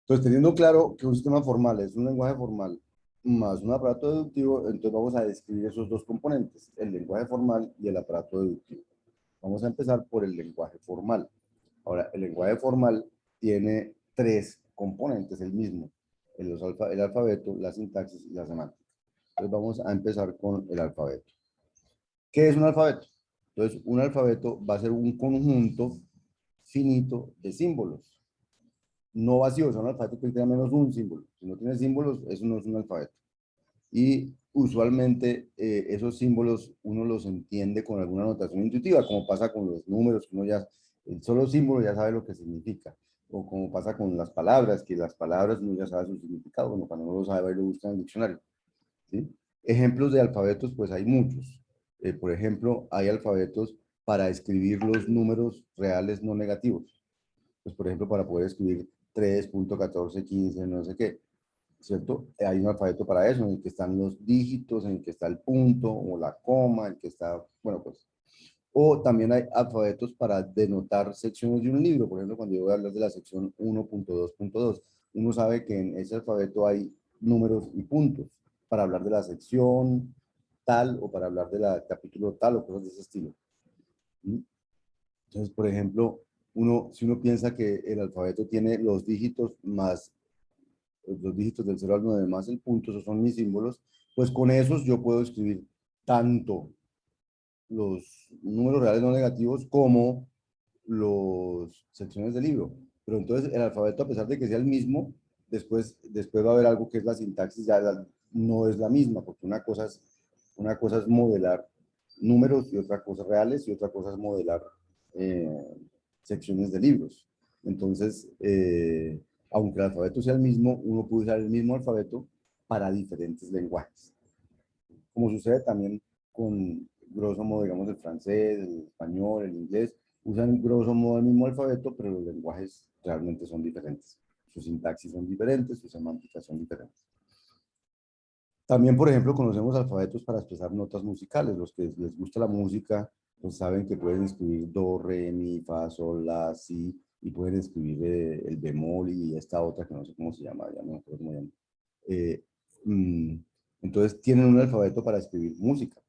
Entonces, teniendo claro que un sistema formal es un lenguaje formal más un aparato deductivo, entonces vamos a describir esos dos componentes, el lenguaje formal y el aparato deductivo. Vamos a empezar por el lenguaje formal. Ahora, el lenguaje formal tiene tres componentes, el mismo, el alfabeto, la sintaxis y la semántica. Entonces vamos a empezar con el alfabeto. ¿Qué es un alfabeto? Entonces, un alfabeto va a ser un conjunto finito de símbolos, no vacío, son alfabetos que tienen menos un símbolo. Si no tiene símbolos, eso no es un alfabeto. Y usualmente esos símbolos uno los entiende con alguna notación intuitiva, como pasa con los números, que uno ya, el solo símbolo ya sabe lo que significa, o como pasa con las palabras, que las palabras uno ya sabe su significado, bueno, cuando uno lo sabe, lo busca en el diccionario. ¿Sí? Ejemplos de alfabetos, pues hay muchos. Por ejemplo, hay alfabetos para escribir los números reales no negativos. Pues, por ejemplo, para poder escribir 3.1415, no sé qué, ¿cierto? Hay un alfabeto para eso, en el que están los dígitos, en el que está el punto o la coma, en el que está, bueno, pues. O también hay alfabetos para denotar secciones de un libro. Por ejemplo, cuando yo voy a hablar de la sección 1.2.2, uno sabe que en ese alfabeto hay números y puntos para hablar de la sección tal o para hablar del capítulo tal o cosas de ese estilo. ¿Sí? Entonces, por ejemplo, si uno piensa que el alfabeto tiene los dígitos del 0 al 9 más el punto, esos son mis símbolos, pues con esos yo puedo escribir tanto los números reales no negativos como las secciones del libro. Pero entonces el alfabeto, a pesar de que sea el mismo, después va a haber algo que es la sintaxis, no es la misma, porque una cosa es modelar números y otra cosa reales y otra cosa es modelar eh, secciones de libros. Entonces, aunque el alfabeto sea el mismo, uno puede usar el mismo alfabeto para diferentes lenguajes. Como sucede también con, grosso modo, digamos, el francés, el español, el inglés, usan grosso modo el mismo alfabeto, pero los lenguajes realmente son diferentes. Sus sintaxis son diferentes, sus semánticas son diferentes. También, por ejemplo, conocemos alfabetos para expresar notas musicales. Los que les gusta la música, pues saben que pueden escribir do, re, mi, fa, sol, la, si, y pueden escribir el bemol y esta otra que no sé cómo se llama, ya no me acuerdo cómo se llama. Eh, mm, entonces, tienen un alfabeto para escribir música.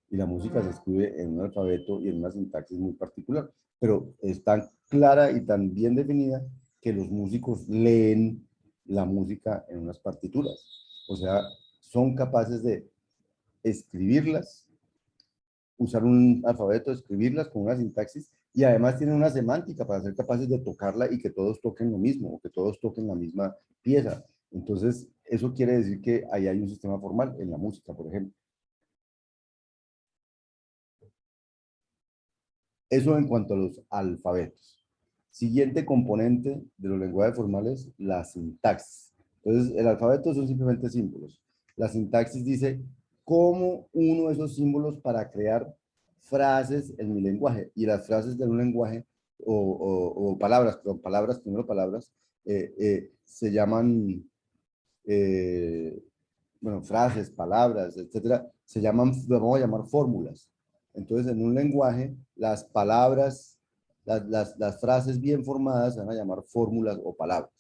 Y la música se escribe en un alfabeto y en una sintaxis muy particular, pero es tan clara y tan bien definida que los músicos leen la música en unas partituras. O sea, son capaces de escribirlas, usar un alfabeto, escribirlas con una sintaxis y además tienen una semántica para ser capaces de tocarla y que todos toquen lo mismo o que todos toquen la misma pieza. Entonces, eso quiere decir que ahí hay un sistema formal en la música, por ejemplo. Eso en cuanto a los alfabetos. Siguiente componente de los lenguajes formales, la sintaxis. Entonces, el alfabeto son simplemente símbolos. La sintaxis dice cómo uno de esos símbolos para crear frases en mi lenguaje. Y las frases de un lenguaje, o palabras, perdón, palabras, primero palabras, se llaman, eh, bueno, frases, palabras, etcétera, se llaman, lo vamos a llamar fórmulas. Entonces, en un lenguaje, las palabras, las frases bien formadas se van a llamar fórmulas o palabras.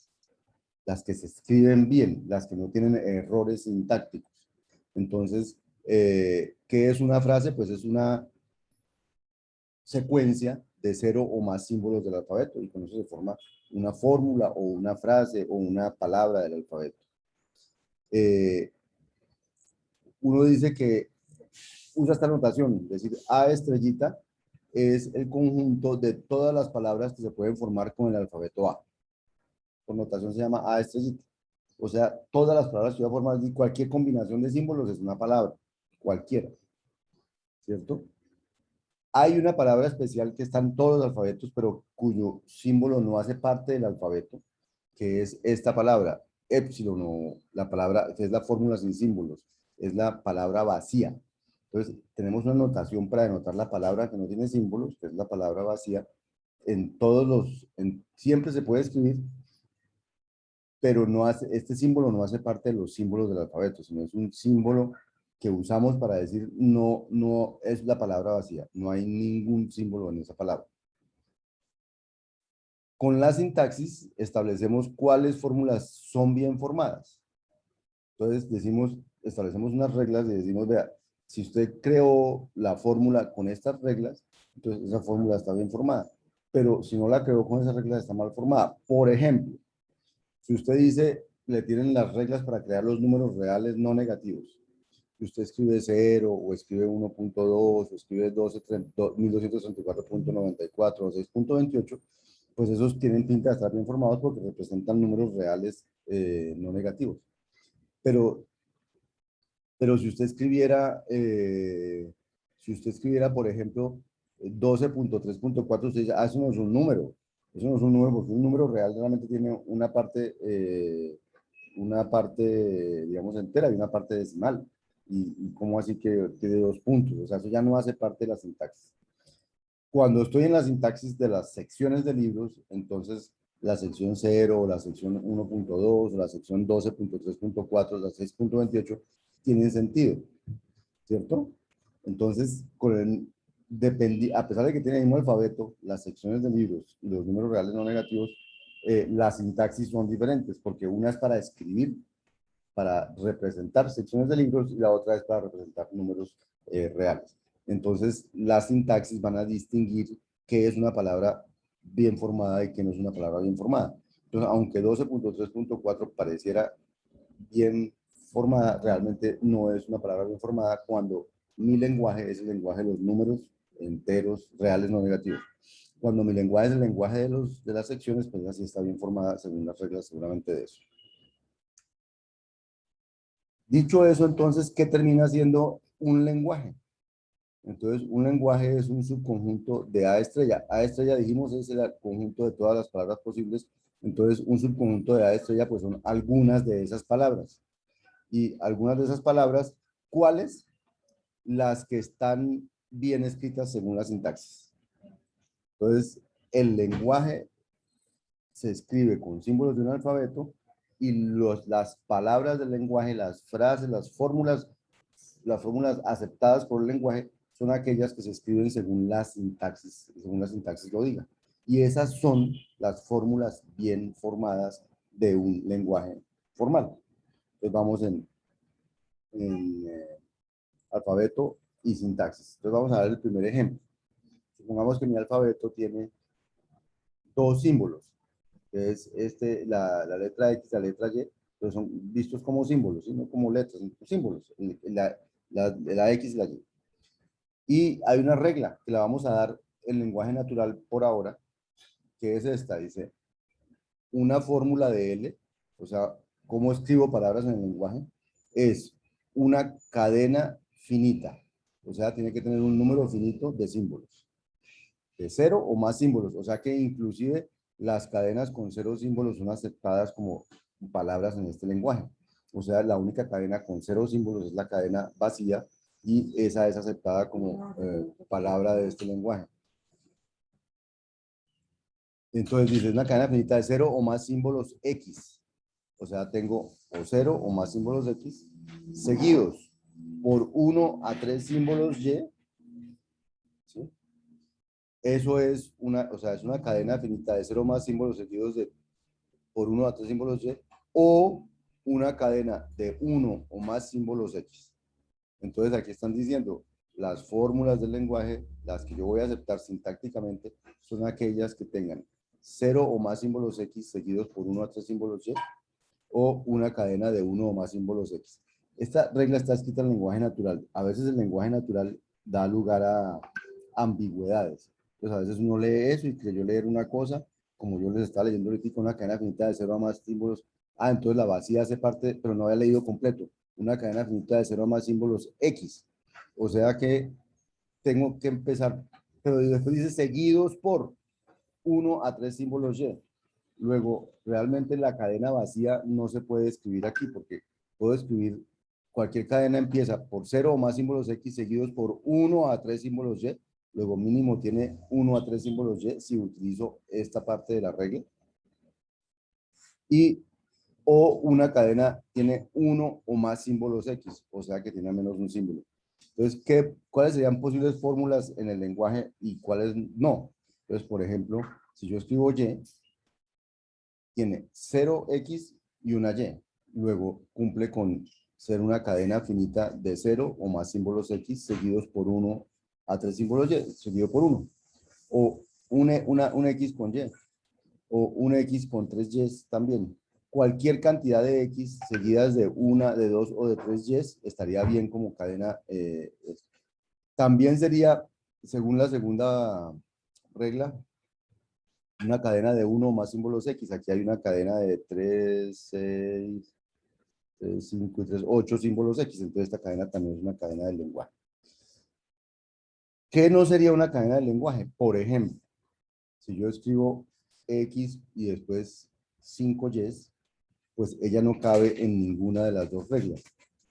Las que se escriben bien, las que no tienen errores sintácticos. Entonces, ¿qué es una frase? Pues es una secuencia de cero o más símbolos del alfabeto y con eso se forma una fórmula o una frase o una palabra del alfabeto. Eh, Uno dice que usa esta notación, es decir, A estrellita es el conjunto de todas las palabras que se pueden formar con el alfabeto A. Por notación se llama A estrellita. O sea, todas las palabras que voy a formar, cualquier combinación de símbolos es una palabra, cualquiera, ¿cierto? Hay una palabra especial que está en todos los alfabetos, pero cuyo símbolo no hace parte del alfabeto, que es esta palabra, epsilon, o la palabra, que es la fórmula sin símbolos, es la palabra vacía. Entonces, tenemos una notación para denotar la palabra que no tiene símbolos, que es la palabra vacía. Siempre se puede escribir, pero no hace, este símbolo no hace parte de los símbolos del alfabeto, sino es un símbolo que usamos para decir no, no es la palabra vacía, no hay ningún símbolo en esa palabra. Con la sintaxis establecemos cuáles fórmulas son bien formadas. Entonces decimos, establecemos unas reglas y decimos, vea, si usted creó la fórmula con estas reglas, entonces esa fórmula está bien formada. Pero si no la creó con esas reglas, está mal formada. Por ejemplo, si usted dice, le tienen las reglas para crear los números reales no negativos, y usted escribe 0 o escribe 1.2 o escribe 1234.94 o 6.28, pues esos tienen pinta de estar bien formados porque representan números reales no negativos. Pero si usted escribiera, por ejemplo, 12.3.4, usted dice, ah, eso no es un número. Eso no es un número porque un número real realmente tiene una parte, digamos, entera y una parte decimal. Y cómo así que tiene 2 puntos. O sea, eso ya no hace parte de la sintaxis. Cuando estoy en la sintaxis de las secciones de libros, entonces la sección 0, o la sección 1.2, o la sección 12.3.4, la 6.28, tienen sentido, ¿cierto? Entonces, a pesar de que tiene el mismo alfabeto, las secciones de libros y los números reales no negativos, las sintaxis son diferentes, porque una es para escribir, para representar secciones de libros, y la otra es para representar números reales. Entonces, las sintaxis van a distinguir qué es una palabra bien formada y qué no es una palabra bien formada. Entonces, aunque 12.3.4 pareciera bien formada, realmente no es una palabra bien formada cuando mi lenguaje es el lenguaje de los números enteros, reales, no negativos. Cuando mi lenguaje es el lenguaje de las secciones, pues así está bien formada según las reglas seguramente de eso. Dicho eso, entonces, ¿qué termina siendo un lenguaje? Entonces, un lenguaje es un subconjunto de A estrella. A estrella, dijimos, es el conjunto de todas las palabras posibles. Entonces, un subconjunto de A estrella, pues son algunas de esas palabras. Y algunas de esas palabras, ¿cuáles? Las que están bien escritas según la sintaxis. Entonces, el lenguaje se escribe con símbolos de un alfabeto y las palabras del lenguaje, las frases, las fórmulas aceptadas por el lenguaje son aquellas que se escriben según la sintaxis lo diga. Y esas son las fórmulas bien formadas de un lenguaje formal. Entonces vamos en alfabeto y sintaxis. Entonces vamos a ver el primer ejemplo. Supongamos que mi alfabeto tiene 2 símbolos, que es la letra X, la letra Y, pero son vistos como símbolos, ¿sí? No como letras, son símbolos, la X y la Y. Y hay una regla que la vamos a dar en lenguaje natural por ahora, que es esta, dice, una fórmula de L, o sea, cómo escribo palabras en el lenguaje, es una cadena finita, o sea, tiene que tener un número finito de símbolos, de 0 o más símbolos, o sea que inclusive las cadenas con 0 símbolos son aceptadas como palabras en este lenguaje. O sea, la única cadena con 0 símbolos es la cadena vacía y esa es aceptada como palabra de este lenguaje. Entonces dice, es una cadena finita de 0 o más símbolos X. O sea, tengo o 0 o más símbolos X seguidos por 1 a 3 símbolos Y. ¿Sí? Eso es o sea, es una cadena finita de 0 o más símbolos seguidos por 1 a 3 símbolos Y, o una cadena de 1 o más símbolos X. Entonces aquí están diciendo, las fórmulas del lenguaje, las que yo voy a aceptar sintácticamente, son aquellas que tengan 0 o más símbolos X seguidos por 1 a 3 símbolos Y, o una cadena de 1 o más símbolos X. Esta regla está escrita en lenguaje natural. A veces el lenguaje natural da lugar a ambigüedades. Entonces a veces uno lee eso y creyó leer una cosa, como yo les estaba leyendo ahorita, una cadena finita de 0 a más símbolos. Ah, entonces la vacía hace parte, pero no había leído completo. Una cadena finita de 0 a más símbolos X. O sea que tengo que empezar, pero después dice seguidos por 1 a 3 símbolos Y. Luego, realmente la cadena vacía no se puede escribir aquí porque puedo escribir, cualquier cadena empieza por 0 o más símbolos X seguidos por 1 a 3 símbolos Y. Luego mínimo tiene 1 a 3 símbolos Y si utilizo esta parte de la regla. Y o una cadena tiene 1 o más símbolos X, o sea que tiene menos un símbolo. Entonces, ¿cuáles serían posibles fórmulas en el lenguaje y cuáles no? Entonces, por ejemplo, si yo escribo Y, tiene 0x y una y. Luego cumple con ser una cadena finita de 0 o más símbolos x seguidos por 1 a 3 símbolos y seguido por 1. O un x con y. O un x con 3 y también. Cualquier cantidad de x seguidas de una, de 2 o de 3 y estaría bien como cadena. También sería, según la segunda regla, una cadena de 1 o más símbolos X. Aquí hay una cadena de 3, 6, 3, 5 y 3, 8 símbolos X. Entonces esta cadena también es una cadena del lenguaje. ¿Qué no sería una cadena del lenguaje? Por ejemplo, si yo escribo X y después 5 Y, pues ella no cabe en ninguna de las dos reglas.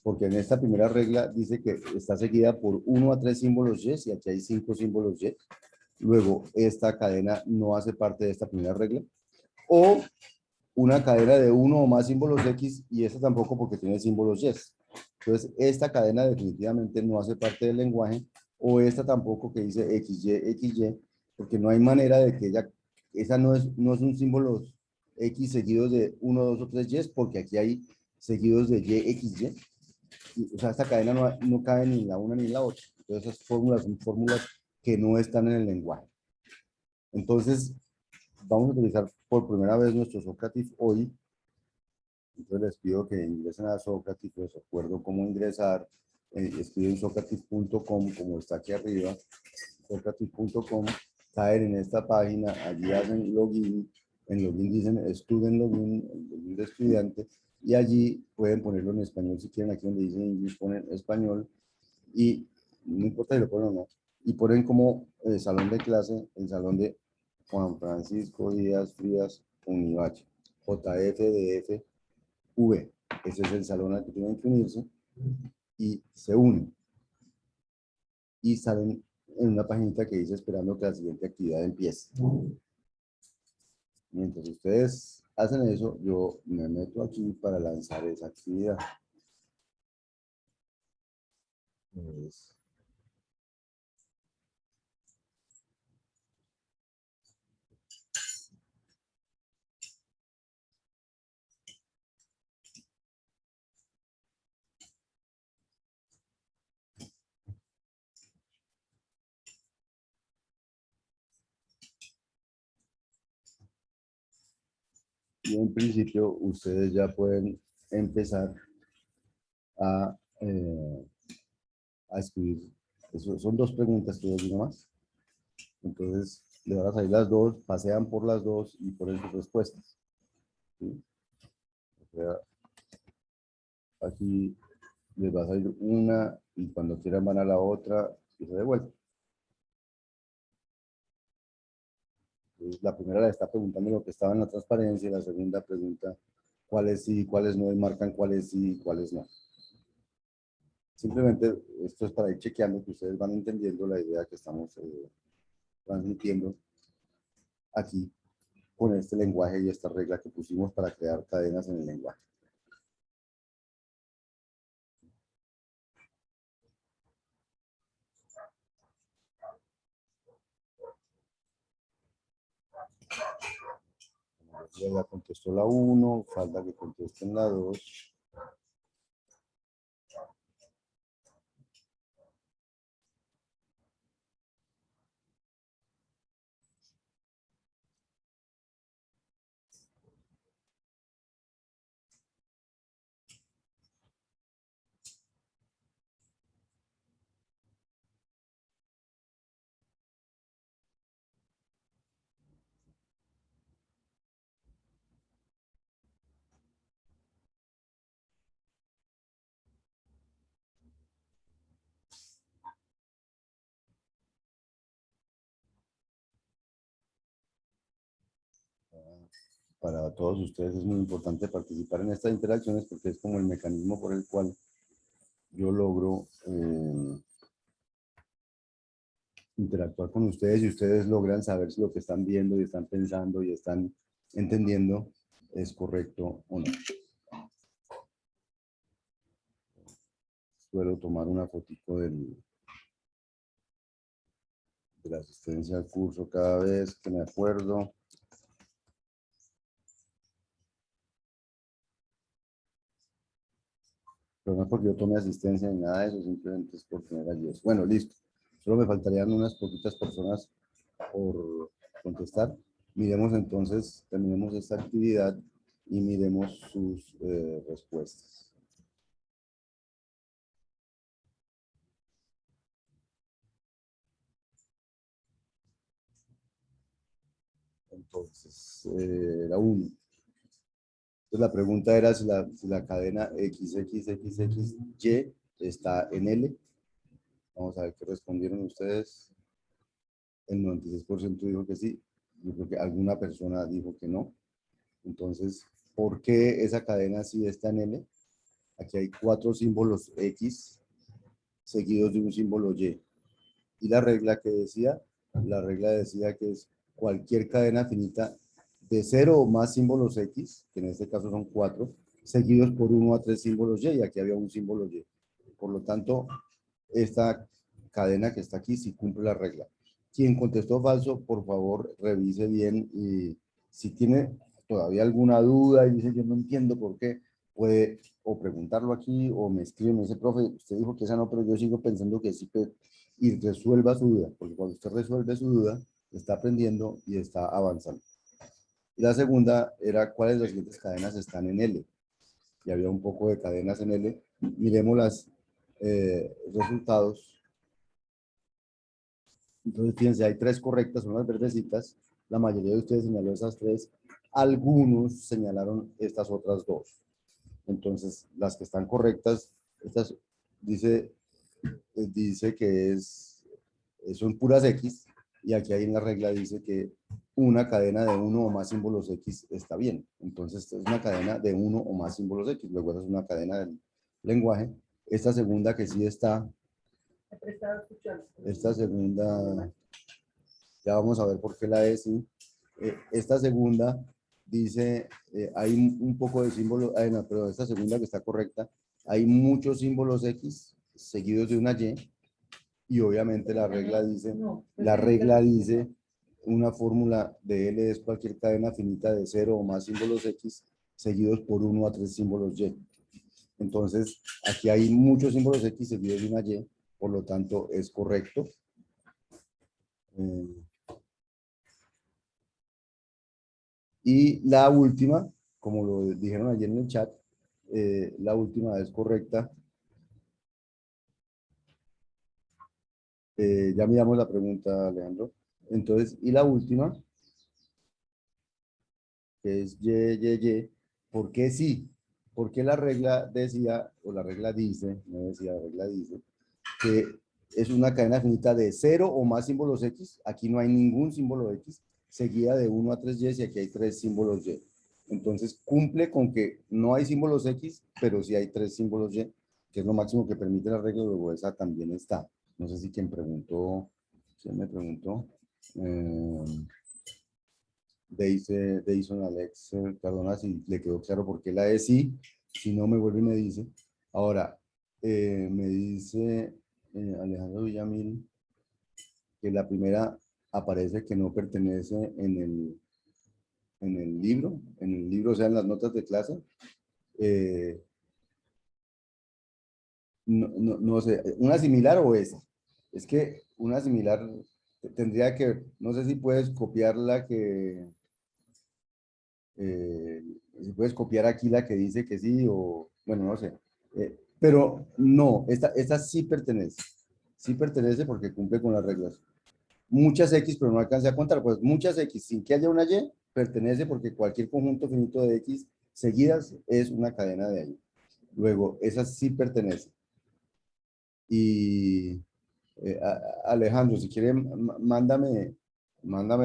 Porque en esta primera regla dice que está seguida por 1 a 3 símbolos Y y aquí hay 5 símbolos Y. Luego, esta cadena no hace parte de esta primera regla. O una cadena de 1 o más símbolos X y esta tampoco porque tiene símbolos Y. Entonces, esta cadena definitivamente no hace parte del lenguaje o esta tampoco que dice XY, porque no hay manera de que esa no es un símbolo X seguidos de 1, 2 o 3 Y, porque aquí hay seguidos de XY. O sea, esta cadena no cabe ni en la una ni en la otra. Entonces, esas fórmulas son fórmulas que no están en el lenguaje. Entonces, vamos a utilizar por primera vez nuestro Socrative hoy. Entonces les pido que ingresen a Socrative, les recuerdo cómo ingresar. Escriben socrative.com como está aquí arriba, socrative.com, caen en esta página, allí hacen login, en login dicen student login, el login de estudiante, y allí pueden ponerlo en español si quieren, aquí donde dice English ponen español, y no importa si lo ponen o no, y ponen como salón de clase, el salón de Juan Francisco Díaz Frías Univache, JFDF V. Ese es el salón al que tienen que unirse y se unen. Y salen en una paginita que dice esperando que la siguiente actividad empiece. Mientras ustedes hacen eso, yo me meto aquí para lanzar esa actividad. Pues, y en principio ustedes ya pueden empezar a, eh, a escribir. Eso, son dos preguntas que yo digo más. Entonces, le van a salir las dos, pasean por las dos y ponen sus respuestas. ¿Sí? O sea, aquí les va a salir una y cuando quieran van a la otra y se devuelven. Entonces, la primera le está preguntando lo que estaba en la transparencia y la segunda pregunta cuáles sí, cuáles no, y marcan cuáles sí y cuáles no. Simplemente esto es para ir chequeando que ustedes van entendiendo la idea que estamos transmitiendo aquí con este lenguaje y esta regla que pusimos para crear cadenas en el lenguaje. Ya contestó la 1, falta que contesten la 2. Para todos ustedes es muy importante participar en estas interacciones porque es como el mecanismo por el cual yo logro interactuar con ustedes y ustedes logran saber si lo que están viendo y están pensando y están entendiendo es correcto o no. Suelo tomar una fotito de la asistencia al curso cada vez que me acuerdo. Pero no es porque yo tome asistencia ni nada de eso, simplemente es por tener ayudas. Bueno, listo. Solo me faltarían unas poquitas personas por contestar. Miremos entonces, terminemos esta actividad y miremos sus respuestas. Entonces, la 1. Entonces, la pregunta era si la cadena XXXXY está en L. Vamos a ver qué respondieron ustedes. El 96% dijo que sí. Yo creo que alguna persona dijo que no. Entonces, ¿por qué esa cadena sí está en L? Aquí hay 4 símbolos X seguidos de un símbolo Y. Y la regla decía que es cualquier cadena finita de 0 o más símbolos X, que en este caso son 4, seguidos por 1 a 3 símbolos Y, y aquí había un símbolo Y. Por lo tanto, esta cadena que está aquí sí cumple la regla. Quien contestó falso, por favor, revise bien y si tiene todavía alguna duda y dice yo no entiendo por qué, puede o preguntarlo aquí o me escribe, me dice, profe, usted dijo que esa no, pero yo sigo pensando que sí, y resuelva su duda, porque cuando usted resuelve su duda, está aprendiendo y está avanzando. Y la segunda era cuáles de las siguientes cadenas están en L. Y había un poco de cadenas en L. Miremos los resultados. Entonces, fíjense, hay 3 correctas, son las verdecitas. La mayoría de ustedes señaló esas 3. Algunos señalaron estas otras 2. Entonces, las que están correctas, estas dice que son puras X, y aquí hay en la regla dice que una cadena de uno o más símbolos X está bien. Entonces, esta es una cadena de uno o más símbolos X, luego esa es una cadena del lenguaje. Esta segunda que sí está, esta segunda, ya vamos a ver por qué la es, ¿sí? Esta segunda dice, hay un poco de símbolos, no, pero esta segunda que está correcta, hay muchos símbolos X seguidos de una y obviamente la regla dice una fórmula de L es cualquier cadena finita de 0 o más símbolos X seguidos por 1 a 3 símbolos Y. Entonces, aquí hay muchos símbolos X seguidos de una Y, por lo tanto es correcto. Eh, y la última, como lo dijeron ayer en el chat, la última es correcta. Ya miramos la pregunta, Alejandro. Entonces, y la última, que es Y, ¿por qué sí? Porque la regla decía, o la regla dice, no decía, la regla dice, que es una cadena finita de 0 o más símbolos X. Aquí no hay ningún símbolo X, seguida de 1 a 3 Y, y aquí hay 3 símbolos Y. Entonces, cumple con que no hay símbolos X, pero sí hay 3 símbolos Y, que es lo máximo que permite la regla, luego esa también está. No sé si quien preguntó, ¿quién me preguntó? Deison Alex Cardona, si le quedó claro por qué la E sí, si no me vuelve y me dice. Ahora, me dice Alejandro Villamil que la primera aparece que no pertenece en el libro, o sea, en las notas de clase. Eh, no sé, una similar o esa. Es que una similar tendría que, no sé si puedes copiar la que, si puedes copiar aquí la que dice que sí, o bueno, no sé. Pero no, esta sí pertenece porque cumple con las reglas. Muchas X, pero no alcancé a contar, pues muchas X sin que haya una Y, pertenece porque cualquier conjunto finito de X seguidas es una cadena de Y. Luego, esa sí pertenece. Y Alejandro, si quiere, mándame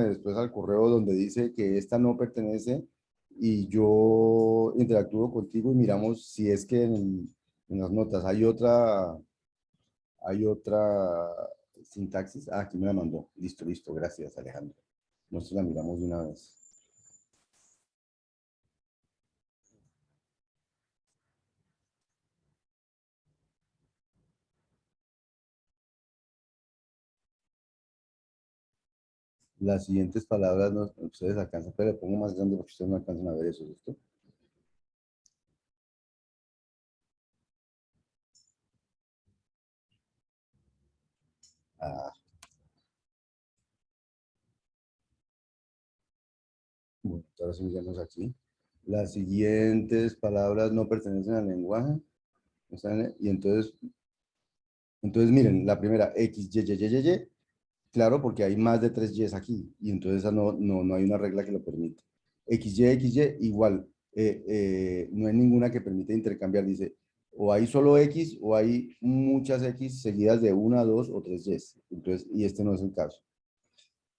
después al correo donde dice que esta no pertenece y yo interactúo contigo y miramos si es que en las notas hay otra sintaxis. Ah, aquí me la mandó. Listo, listo. Gracias, Alejandro. Nosotros la miramos de una vez. Las siguientes palabras ustedes alcanzan, pero le pongo más grande porque ustedes no alcanzan a ver eso, ¿listo? Ah, bueno, ahora sí miramos aquí. Las siguientes palabras no pertenecen al lenguaje. Y entonces miren, la primera, X, Y, Y, Y, Y, Y, claro, porque hay más de 3 Ys aquí, y entonces esa no hay una regla que lo permita. X, Y, X, Y, igual, no hay ninguna que permita intercambiar, dice, o hay solo X, o hay muchas X seguidas de una, dos o 3 Ys. Entonces, y este no es el caso.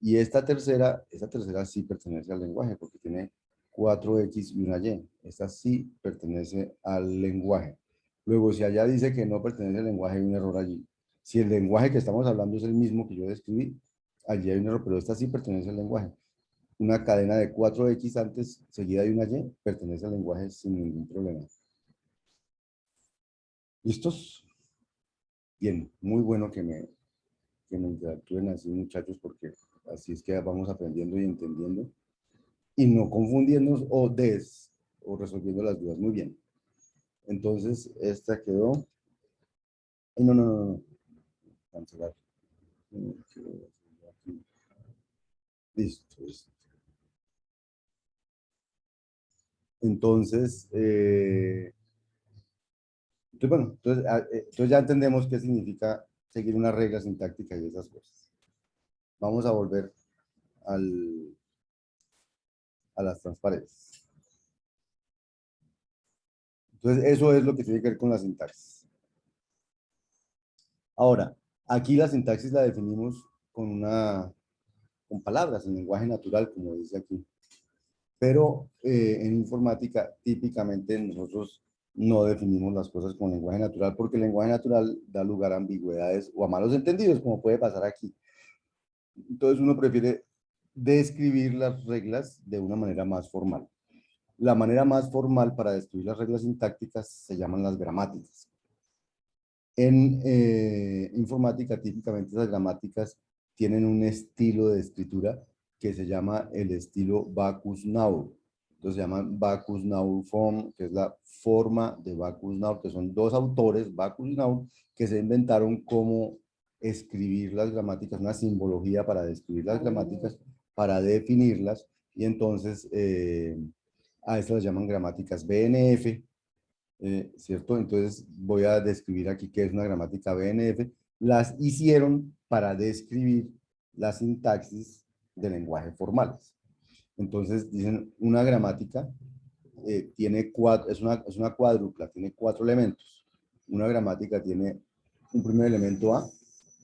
Y esta tercera sí pertenece al lenguaje, porque tiene 4X y una Y. Esta sí pertenece al lenguaje. Luego, si allá dice que no pertenece al lenguaje, hay un error allí. Si el lenguaje que estamos hablando es el mismo que yo describí, allí hay un error, pero esta sí pertenece al lenguaje. Una cadena de 4X antes, seguida de una Y, pertenece al lenguaje sin ningún problema. ¿Listos? Bien, muy bueno que me interactúen así, muchachos, porque así es que vamos aprendiendo y entendiendo y no confundiéndonos o resolviendo las dudas. Muy bien. Entonces, esta quedó. Ay, no, no, no, no. Cancelar. Listo, listo. Entonces, bueno, entonces ya entendemos qué significa seguir una regla sintáctica y esas cosas. Vamos a volver a las transparencias. Entonces, eso es lo que tiene que ver con la sintaxis. Ahora, aquí la sintaxis la definimos con palabras, en lenguaje natural, como dice aquí. Pero en informática, típicamente nosotros no definimos las cosas con lenguaje natural, porque el lenguaje natural da lugar a ambigüedades o a malos entendidos, como puede pasar aquí. Entonces uno prefiere describir las reglas de una manera más formal. La manera más formal para describir las reglas sintácticas se llaman las gramáticas. En informática, típicamente esas gramáticas tienen un estilo de escritura que se llama el estilo Bacchus-Naur. Entonces se llaman Bacchus-Naur form, que es la forma de Bacchus-Naur, que son dos autores, Bacchus y Naur, que se inventaron cómo escribir las gramáticas, una simbología para describir las gramáticas, para definirlas, y entonces a estas las llaman gramáticas BNF, ¿cierto? Entonces voy a describir aquí qué es una gramática BNF. Las hicieron para describir la sintaxis de lenguaje formales. Entonces dicen una gramática tiene es una cuádrupla, tiene 4 elementos. Una gramática tiene un primer elemento A,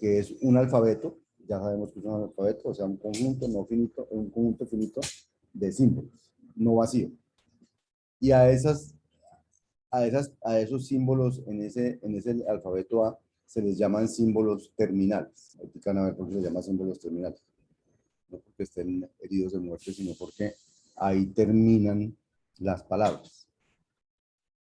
que es un alfabeto, ya sabemos que es un alfabeto, o sea, un conjunto no finito, un conjunto finito de símbolos, no vacío. Y a esos símbolos en ese alfabeto A se les llaman símbolos terminales. Aquí van a ver por qué se llama símbolos terminales. No porque estén heridos de muerte, sino porque ahí terminan las palabras.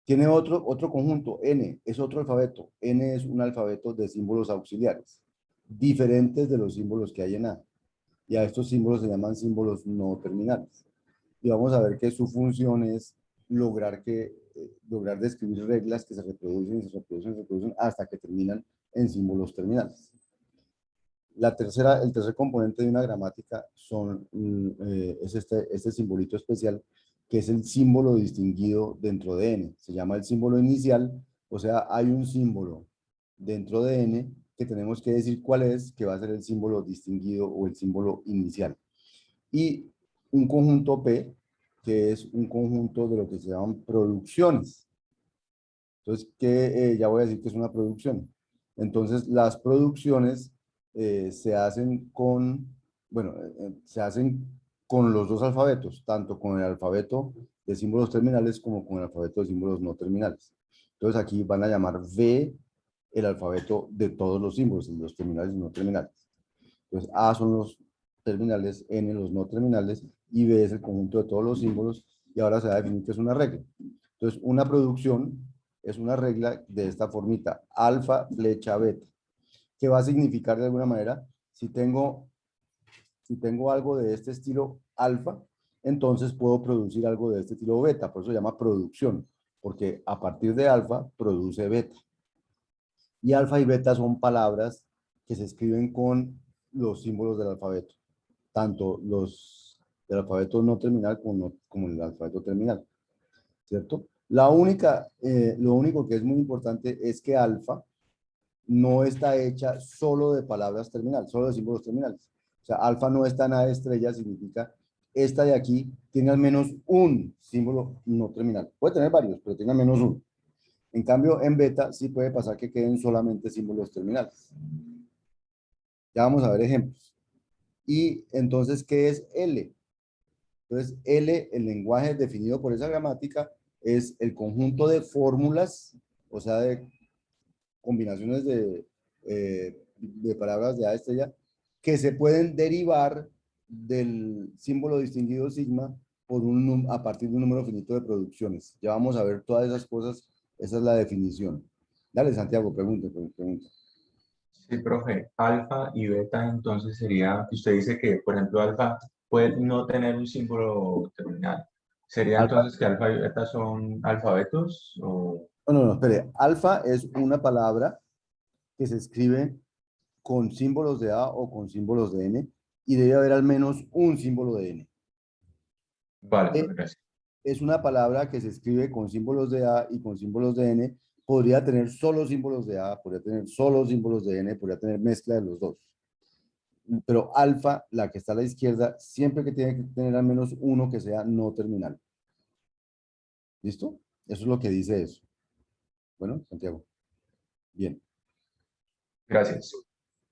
Tiene otro conjunto, N, es otro alfabeto. N es un alfabeto de símbolos auxiliares, diferentes de los símbolos que hay en A. Y a estos símbolos se llaman símbolos no terminales. Y vamos a ver que su función es lograr describir reglas que se reproducen, se reproducen, se reproducen hasta que terminan en símbolos terminales. El tercer componente de una gramática es este simbolito especial, que es el símbolo distinguido dentro de N. Se llama el símbolo inicial, o sea, hay un símbolo dentro de N que tenemos que decir cuál es, que va a ser el símbolo distinguido o el símbolo inicial. Y un conjunto P, que es un conjunto de lo que se llaman producciones. Entonces, ya voy a decir que es una producción. Entonces, las producciones se hacen se hacen con los dos alfabetos, tanto con el alfabeto de símbolos terminales como con el alfabeto de símbolos no terminales. Entonces, aquí van a llamar V el alfabeto de todos los símbolos, los terminales y no terminales. Entonces, A son los terminales, N los no terminales, y B es el conjunto de todos los símbolos, y ahora se va a definir que es una regla. Entonces, una producción es una regla de esta formita, alfa, flecha, beta, que va a significar de alguna manera, si tengo algo de este estilo alfa, entonces puedo producir algo de este estilo beta, por eso se llama producción, porque a partir de alfa produce beta. Y alfa y beta son palabras que se escriben con los símbolos del alfabeto, tanto los del alfabeto no terminal como el alfabeto terminal, ¿cierto? Lo único que es muy importante es que alfa no está hecha solo de palabras terminales, solo de símbolos terminales. O sea, alfa no está nada de estrella, significa esta de aquí tiene al menos un símbolo no terminal. Puede tener varios, pero tiene al menos uno. En cambio, en beta sí puede pasar que queden solamente símbolos terminales. Ya vamos a ver ejemplos. Y entonces, ¿qué es L? Entonces, L, el lenguaje definido por esa gramática, es el conjunto de fórmulas, o sea, de combinaciones de palabras de A estrella, que se pueden derivar del símbolo distinguido sigma a partir de un número finito de producciones. Ya vamos a ver todas esas cosas, esa es la definición. Dale, Santiago, pregunte, pregunte. Sí, profe, alfa y beta entonces sería, usted dice que, por ejemplo, alfa puede no tener un símbolo terminal. ¿Sería Alfa, entonces que alfa y beta son alfabetos? O, no, espere. Alfa es una palabra que se escribe con símbolos de A o con símbolos de N y debe haber al menos un símbolo de N. vale, E profe, gracias. es una palabra que se escribe con símbolos de A y con símbolos de N. Podría tener solo símbolos de A, podría tener solo símbolos de N, podría tener mezcla de los dos. Pero alfa, la que está a la izquierda, siempre que tiene que tener al menos uno que sea no terminal. ¿Listo? Eso es lo que dice eso. Bueno, Santiago. Bien. Gracias.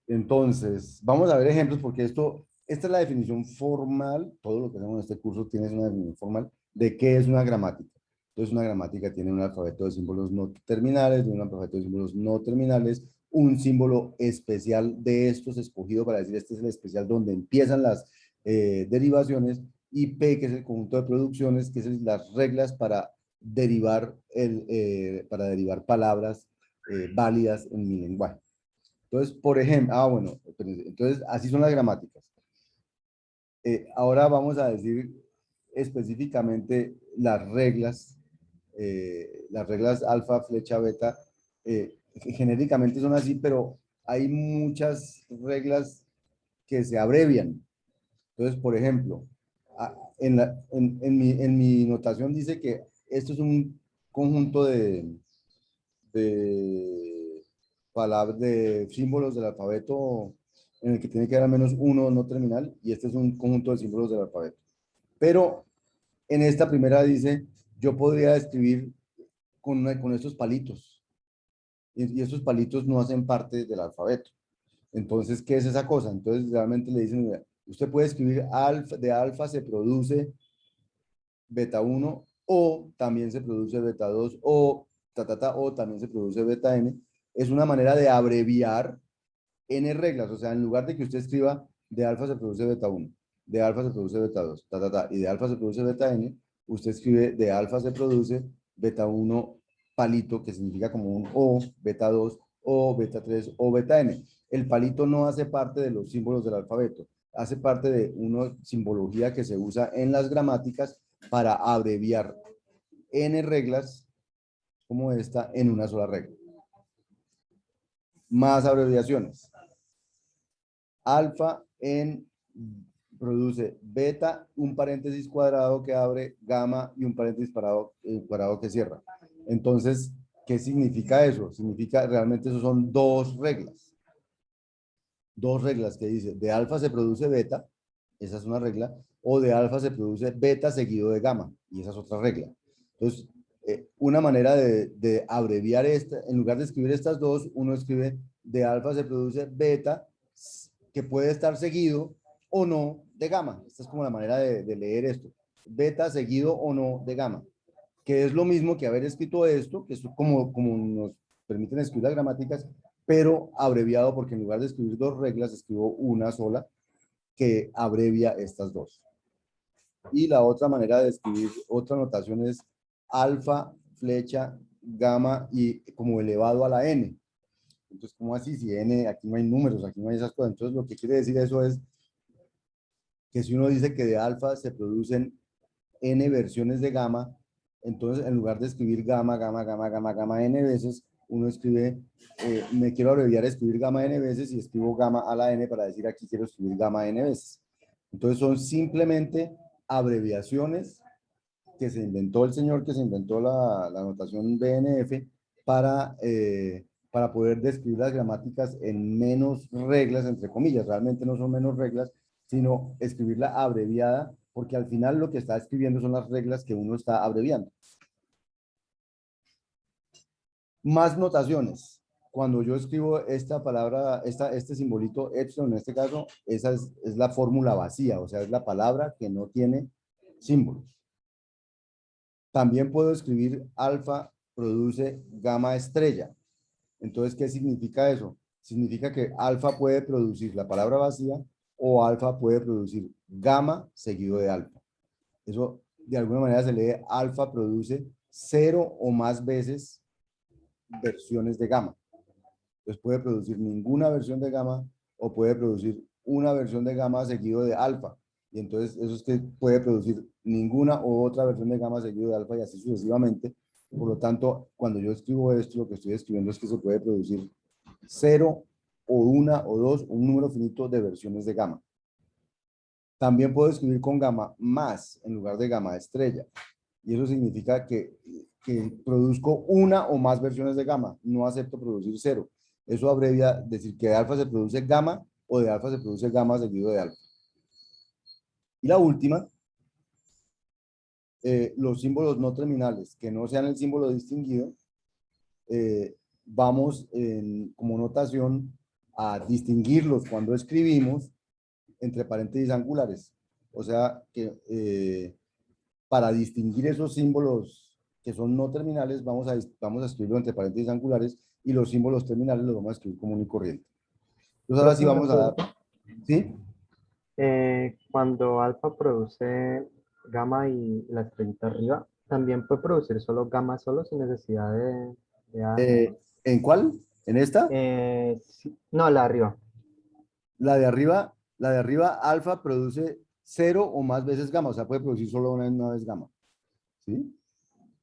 Entonces, vamos a ver ejemplos porque esta es la definición formal, todo lo que hacemos en este curso tiene una definición formal de qué es una gramática. Entonces, una gramática tiene un alfabeto de símbolos no terminales, un alfabeto de símbolos no terminales, un símbolo especial de estos escogido para decir este es el especial donde empiezan las derivaciones, y P, que es el conjunto de producciones, que son las reglas para derivar palabras válidas en mi lenguaje. Entonces, por ejemplo, bueno, entonces así son las gramáticas. Ahora vamos a decir específicamente las reglas alfa, flecha, beta, genéricamente son así, pero hay muchas reglas que se abrevian. Entonces, por ejemplo, en mi notación dice que esto es un conjunto de palabras, de símbolos del alfabeto en el que tiene que haber al menos uno no terminal, y este es un conjunto de símbolos del alfabeto. Pero en esta primera dice, yo podría escribir con estos palitos, y estos palitos no hacen parte del alfabeto. Entonces, ¿qué es esa cosa? Entonces, realmente le dicen, mira, usted puede escribir de alfa se produce beta 1 o también se produce beta 2 o o también se produce beta n. Es una manera de abreviar n reglas, o sea, en lugar de que usted escriba de alfa se produce beta 1, de alfa se produce beta 2, y de alfa se produce beta n, usted escribe de alfa se produce beta 1 palito, que significa como un o, beta 2 o beta 3 o beta n. El palito no hace parte de los símbolos del alfabeto, hace parte de una simbología que se usa en las gramáticas para abreviar n reglas como esta en una sola regla. Más abreviaciones. Alfa produce beta, un paréntesis cuadrado que abre, gamma y un paréntesis cuadrado que cierra. Entonces, ¿qué significa eso? Significa realmente eso son dos reglas. Dos reglas que dice, de alfa se produce beta, esa es una regla, o de alfa se produce beta seguido de gamma, y esa es otra regla. Entonces, una manera de abreviar esta, en lugar de escribir estas dos, uno escribe de alfa se produce beta, que puede estar seguido o no de gamma. Esta es como la manera de leer esto. Beta seguido o no de gamma, que es lo mismo que haber escrito esto, que es como nos permiten escribir las gramáticas, pero abreviado, porque en lugar de escribir dos reglas, escribo una sola que abrevia estas dos. Y la otra manera de escribir otra notación es alfa, flecha, gamma y como elevado a la n. Entonces, ¿cómo así? Si n, aquí no hay números, aquí no hay esas cosas. Entonces, lo que quiere decir eso es que si uno dice que de alfa se producen n versiones de gamma, entonces en lugar de escribir gamma, gamma, gamma, gamma, gamma n veces, uno escribe, me quiero abreviar, escribir gamma n veces y escribo gamma a la n para decir aquí quiero escribir gamma n veces. Entonces son simplemente abreviaciones que se inventó el señor que se inventó la notación BNF para poder describir las gramáticas en menos reglas, entre comillas. Realmente no son menos reglas, sino escribirla abreviada, porque al final lo que está escribiendo son las reglas que uno está abreviando. Más notaciones. Cuando yo escribo esta palabra, este simbolito epsilon, en este caso, esa es la fórmula vacía, o sea, es la palabra que no tiene símbolos. También puedo escribir alfa produce gamma estrella. Entonces, ¿qué significa eso? Significa que alfa puede producir la palabra vacía o alfa puede producir gamma seguido de alfa. Eso de alguna manera se lee alfa produce 0 o más veces versiones de gamma. Entonces puede producir ninguna versión de gamma o puede producir una versión de gamma seguido de alfa. Y entonces eso es que puede producir ninguna u otra versión de gamma seguido de alfa y así sucesivamente. Por lo tanto, cuando yo escribo esto, lo que estoy escribiendo es que se puede producir 0 o una o dos, un número finito de versiones de gamma. También puedo escribir con gamma más en lugar de gamma estrella. Y eso significa que produzco una o más versiones de gamma. No acepto producir 0. Eso abrevia decir que de alfa se produce gamma o de alfa se produce gamma seguido de alfa. Y la última, los símbolos no terminales, que no sean el símbolo distinguido, vamos como notación a distinguirlos cuando escribimos entre paréntesis angulares. O sea, que para distinguir esos símbolos que son no terminales, vamos a escribirlo entre paréntesis angulares y los símbolos terminales los vamos a escribir común y corriente. Entonces ahora sí Profe, una vamos a dar, pregunta. ¿sí? Cuando alfa produce gamma y la estrellita arriba, también puede producir solo gamma solo sin necesidad de A ni más. ¿En cuál? ¿En esta? Sí, no, la de arriba. La de arriba, alfa produce 0 o más veces gamma, o sea, puede producir solo una vez gamma, ¿sí?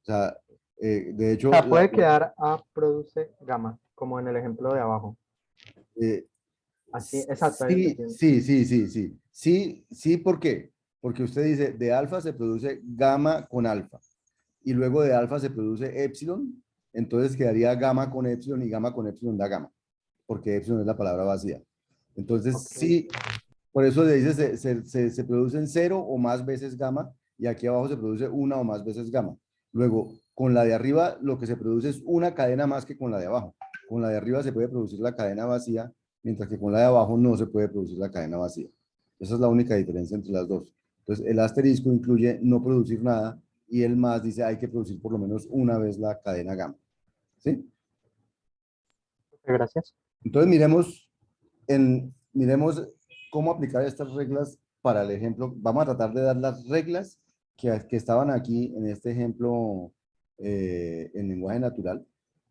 O sea, de O hecho, sea, puede quedar A produce gamma, como en el ejemplo de abajo. eh, Así, exacto, ahí sí, entiendo. sí, sí, sí, sí. Sí, sí, ¿por qué? Porque usted dice, de alfa se produce gamma con alfa, y luego de alfa se produce epsilon, entonces quedaría gamma con epsilon y gamma con epsilon da gamma, porque epsilon es la palabra vacía. Entonces, Ok. sí, por eso le dice, se producen 0 o más veces gamma, y aquí abajo se produce una o más veces gamma. Luego, con la de arriba, lo que se produce es una cadena más que con la de abajo. Con la de arriba se puede producir la cadena vacía, mientras que con la de abajo no se puede producir la cadena vacía. Esa es la única diferencia entre las dos. Entonces, el asterisco incluye no producir nada, y el más dice hay que producir por lo menos una vez la cadena gamma. ¿Sí? Gracias. Entonces, miremos cómo aplicar estas reglas para el ejemplo. Vamos a tratar de dar las reglas que estaban aquí en este ejemplo en lenguaje natural.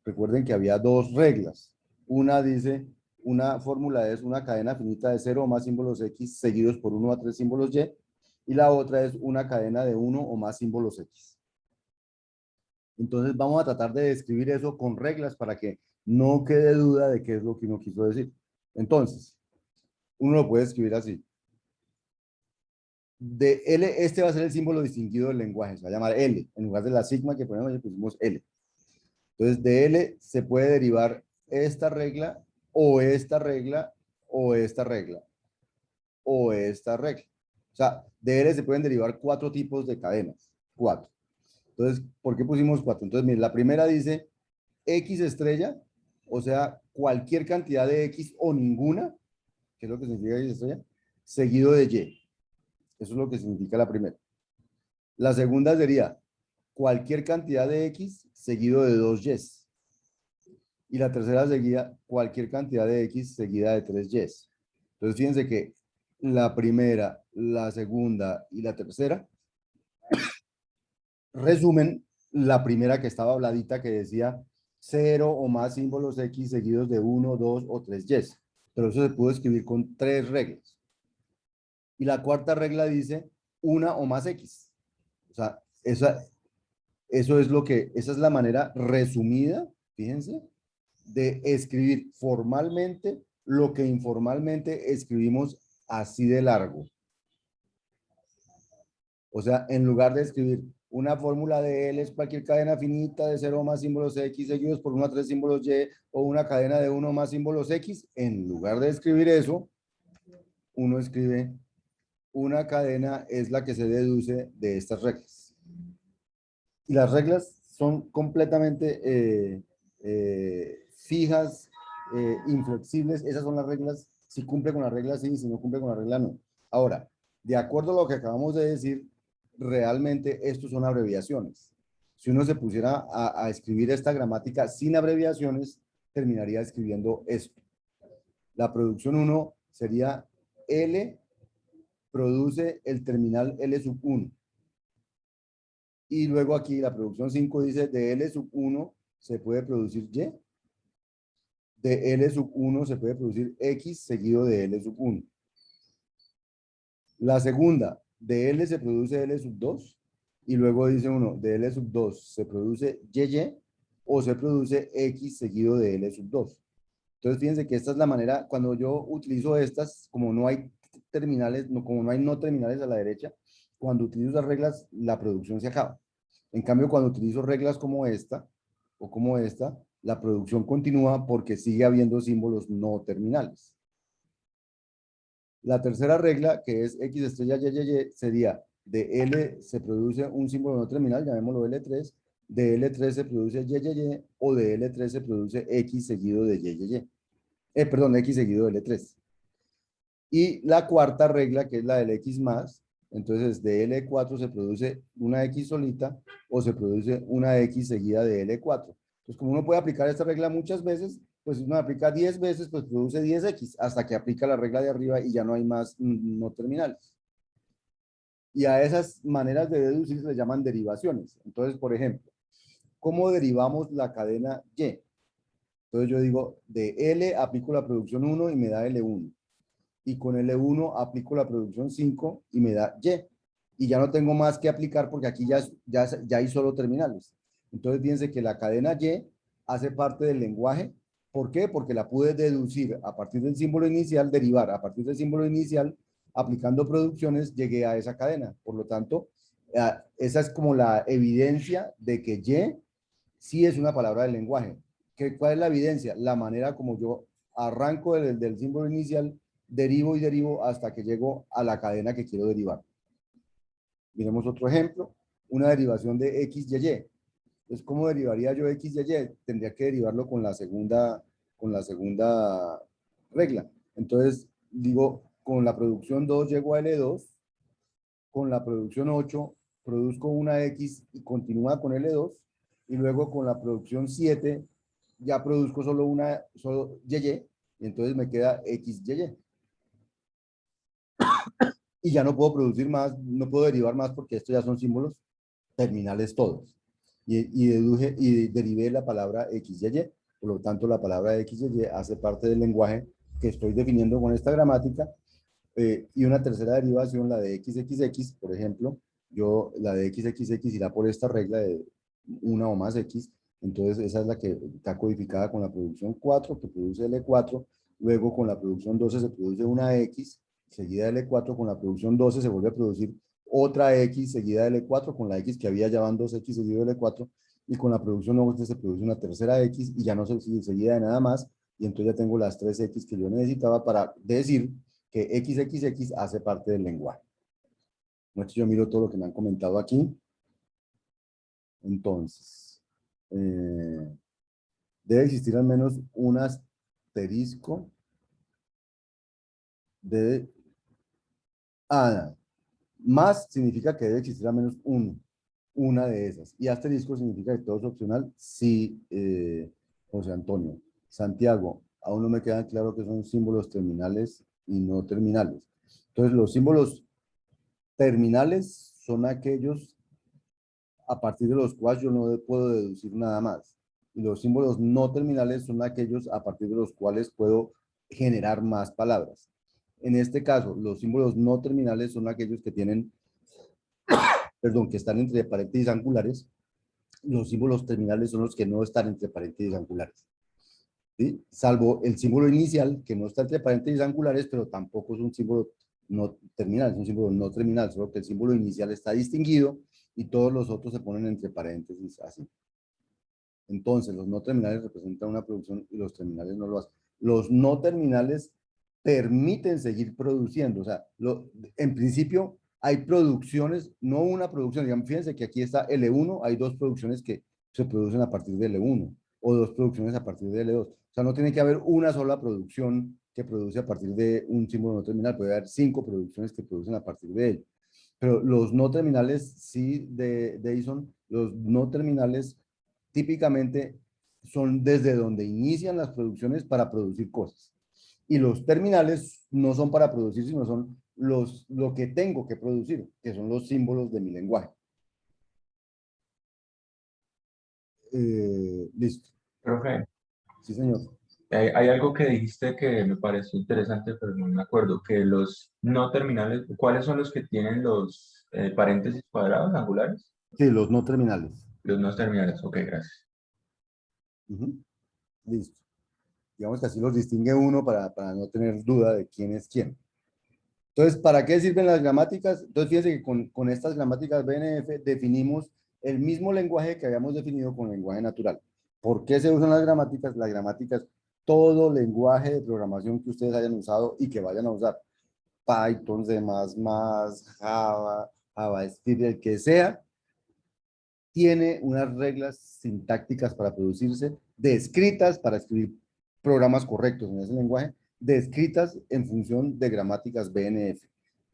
Recuerden que había dos reglas. Una dice, una fórmula es una cadena finita de 0 o más símbolos X seguidos por 1 a 3 símbolos Y, y la otra es una cadena de 1 o más símbolos X. Entonces vamos a tratar de describir eso con reglas para que no quede duda de qué es lo que uno quiso decir. Entonces, uno lo puede escribir así. De L, este va a ser el símbolo distinguido del lenguaje, se va a llamar L. En lugar de la sigma que ponemos, le pusimos L. Entonces, de L se puede derivar esta regla, o esta regla, o esta regla, o esta regla. O sea, de L se pueden derivar 4 tipos de cadenas. 4. Entonces, ¿por qué pusimos 4? Entonces, miren, la primera dice X estrella, o sea, cualquier cantidad de X o ninguna, que es lo que significa X estrella, seguido de Y. Eso es lo que significa la primera. La segunda sería cualquier cantidad de X seguido de 2 Y. Y la tercera sería cualquier cantidad de X seguida de 3 Y. Entonces, fíjense que la primera, la segunda y la tercera resumen la primera que estaba habladita que decía 0 o más símbolos X seguidos de 1, 2 o 3 Y. Pero eso se pudo escribir con 3 reglas. Y la cuarta regla dice una o más X. O sea, eso es lo que, esa es la manera resumida, fíjense, de escribir formalmente lo que informalmente escribimos así de largo. O sea, en lugar de escribir una fórmula de L es cualquier cadena finita de 0 más símbolos X seguidos por 1 a 3 símbolos Y, o una cadena de 1 más símbolos X, en lugar de escribir eso, uno escribe una cadena es la que se deduce de estas reglas. Y las reglas son completamente fijas, inflexibles. Esas son las reglas. Si cumple con las reglas, sí. Si no cumple con la regla, no. Ahora, de acuerdo a lo que acabamos de decir, realmente estos son abreviaciones. Si uno se pusiera a escribir esta gramática sin abreviaciones, terminaría escribiendo esto. La producción 1 sería L produce el terminal L sub 1. Y luego aquí la producción 5 dice de L sub 1 se puede producir Y. De L sub 1 se puede producir X seguido de L sub 1. La segunda, de L se produce L sub 2. Y luego dice uno, de L sub 2 se produce YY o se produce X seguido de L sub 2. Entonces fíjense que esta es la manera, cuando yo utilizo estas, como no hay terminales, como no hay no terminales a la derecha, cuando utilizo las reglas, la producción se acaba. En cambio, cuando utilizo reglas como esta, o como esta, la producción continúa porque sigue habiendo símbolos no terminales. La tercera regla, que es X estrella Y, sería de L se produce un símbolo no terminal, llamémoslo L3, de L3 se produce YY, o de L3 se produce X seguido de YY. Perdón, X seguido de L3. Y la cuarta regla, que es la del X más, entonces de L4 se produce una X solita o se produce una X seguida de L4. Entonces, como uno puede aplicar esta regla muchas veces, pues si uno aplica 10 veces, pues produce 10X, hasta que aplica la regla de arriba y ya no hay más no terminales. Y a esas maneras de deducir se les llaman derivaciones. Entonces, por ejemplo, ¿cómo derivamos la cadena Y? Entonces yo digo, de L aplico la producción 1 y me da L1. Y con L1 aplico la producción 5 y me da Y. Y ya no tengo más que aplicar porque aquí ya hay solo terminales. Entonces fíjense que la cadena Y hace parte del lenguaje. ¿Por qué? Porque la pude deducir a partir del símbolo inicial, derivar a partir del símbolo inicial, aplicando producciones, llegué a esa cadena. Por lo tanto, esa es como la evidencia de que Y sí es una palabra del lenguaje. ¿Cuál es la evidencia? La manera como yo arranco del símbolo inicial, derivo y derivo hasta que llego a la cadena que quiero derivar. Miremos otro ejemplo, una derivación de X, Y, Y. Entonces, ¿cómo derivaría yo X, Y, Y? Tendría que derivarlo con la segunda regla. Entonces, digo, con la producción 2 llego a L2, con la producción 8 produzco una X y continúa con L2, y luego con la producción 7 ya produzco solo YY, y entonces me queda XYY. Y ya no puedo producir más, no puedo derivar más porque estos ya son símbolos terminales todos. Y deduje y derivé la palabra XYY. Por lo tanto, la palabra XYY hace parte del lenguaje que estoy definiendo con esta gramática. Y una tercera derivación, la de XXX, por ejemplo, yo la de XXX irá por esta regla de una o más X. Entonces, esa es la que está codificada con la producción 4, que produce L4. Luego, con la producción 12 se produce una X, seguida de L4. Con la producción 12 se vuelve a producir otra X, seguida de L4. Con la X que había ya van 2X seguido de L4. Y con la producción 11 se produce una tercera X y ya no se sigue seguida de nada más. Y entonces ya tengo las 3X que yo necesitaba para decir que XXX hace parte del lenguaje. Mucho yo miro todo lo que me han comentado aquí. Entonces, debe existir al menos un asterisco de... más significa que debe existir al menos una de esas. Y asterisco significa que todo es opcional. Sí, José Antonio. Santiago, aún no me queda claro que son símbolos terminales y no terminales. Entonces, los símbolos terminales son aquellos a partir de los cuales yo no puedo deducir nada más. Y los símbolos no terminales son aquellos a partir de los cuales puedo generar más palabras. En este caso, los símbolos no terminales son aquellos que tienen, perdón, que están entre paréntesis angulares. Los símbolos terminales son los que no están entre paréntesis angulares. ¿sí? Salvo el símbolo inicial, que no está entre paréntesis angulares, pero tampoco es un símbolo no terminal, es un símbolo no terminal, solo que el símbolo inicial está distinguido y todos los otros se ponen entre paréntesis así. Entonces, los no terminales representan una producción y los terminales no lo hacen. Los no terminales permiten seguir produciendo. O sea, en principio hay producciones, no una producción. Digamos, fíjense que aquí está L1, hay dos producciones que se producen a partir de L1 o dos producciones a partir de L2. O sea, no tiene que haber una sola producción que produce a partir de un símbolo no terminal. Puede haber 5 producciones que producen a partir de él. Pero los no terminales, sí, de Dyson, los no terminales típicamente son desde donde inician las producciones para producir cosas. Y los terminales no son para producir, sino son lo que tengo que producir, que son los símbolos de mi lenguaje. Listo. Profe, Sí, señor. hay algo que dijiste que me pareció interesante, pero no me acuerdo, que los no terminales, ¿cuáles son los que tienen los paréntesis cuadrados, angulares? Sí, los no terminales. Los no terminales, ok, gracias. Ujú. Listo. Digamos que así los distingue uno para no tener duda de quién es quién. Entonces, ¿para qué sirven las gramáticas? Entonces, fíjense que con estas gramáticas BNF definimos el mismo lenguaje que habíamos definido con lenguaje natural. ¿Por qué se usan las gramáticas? Las gramáticas, todo lenguaje de programación que ustedes hayan usado y que vayan a usar. Python, C++, Java, JavaScript, el que sea, tiene unas reglas sintácticas para producirse, descritas para escribir programas correctos en ese lenguaje, descritas en función de gramáticas BNF.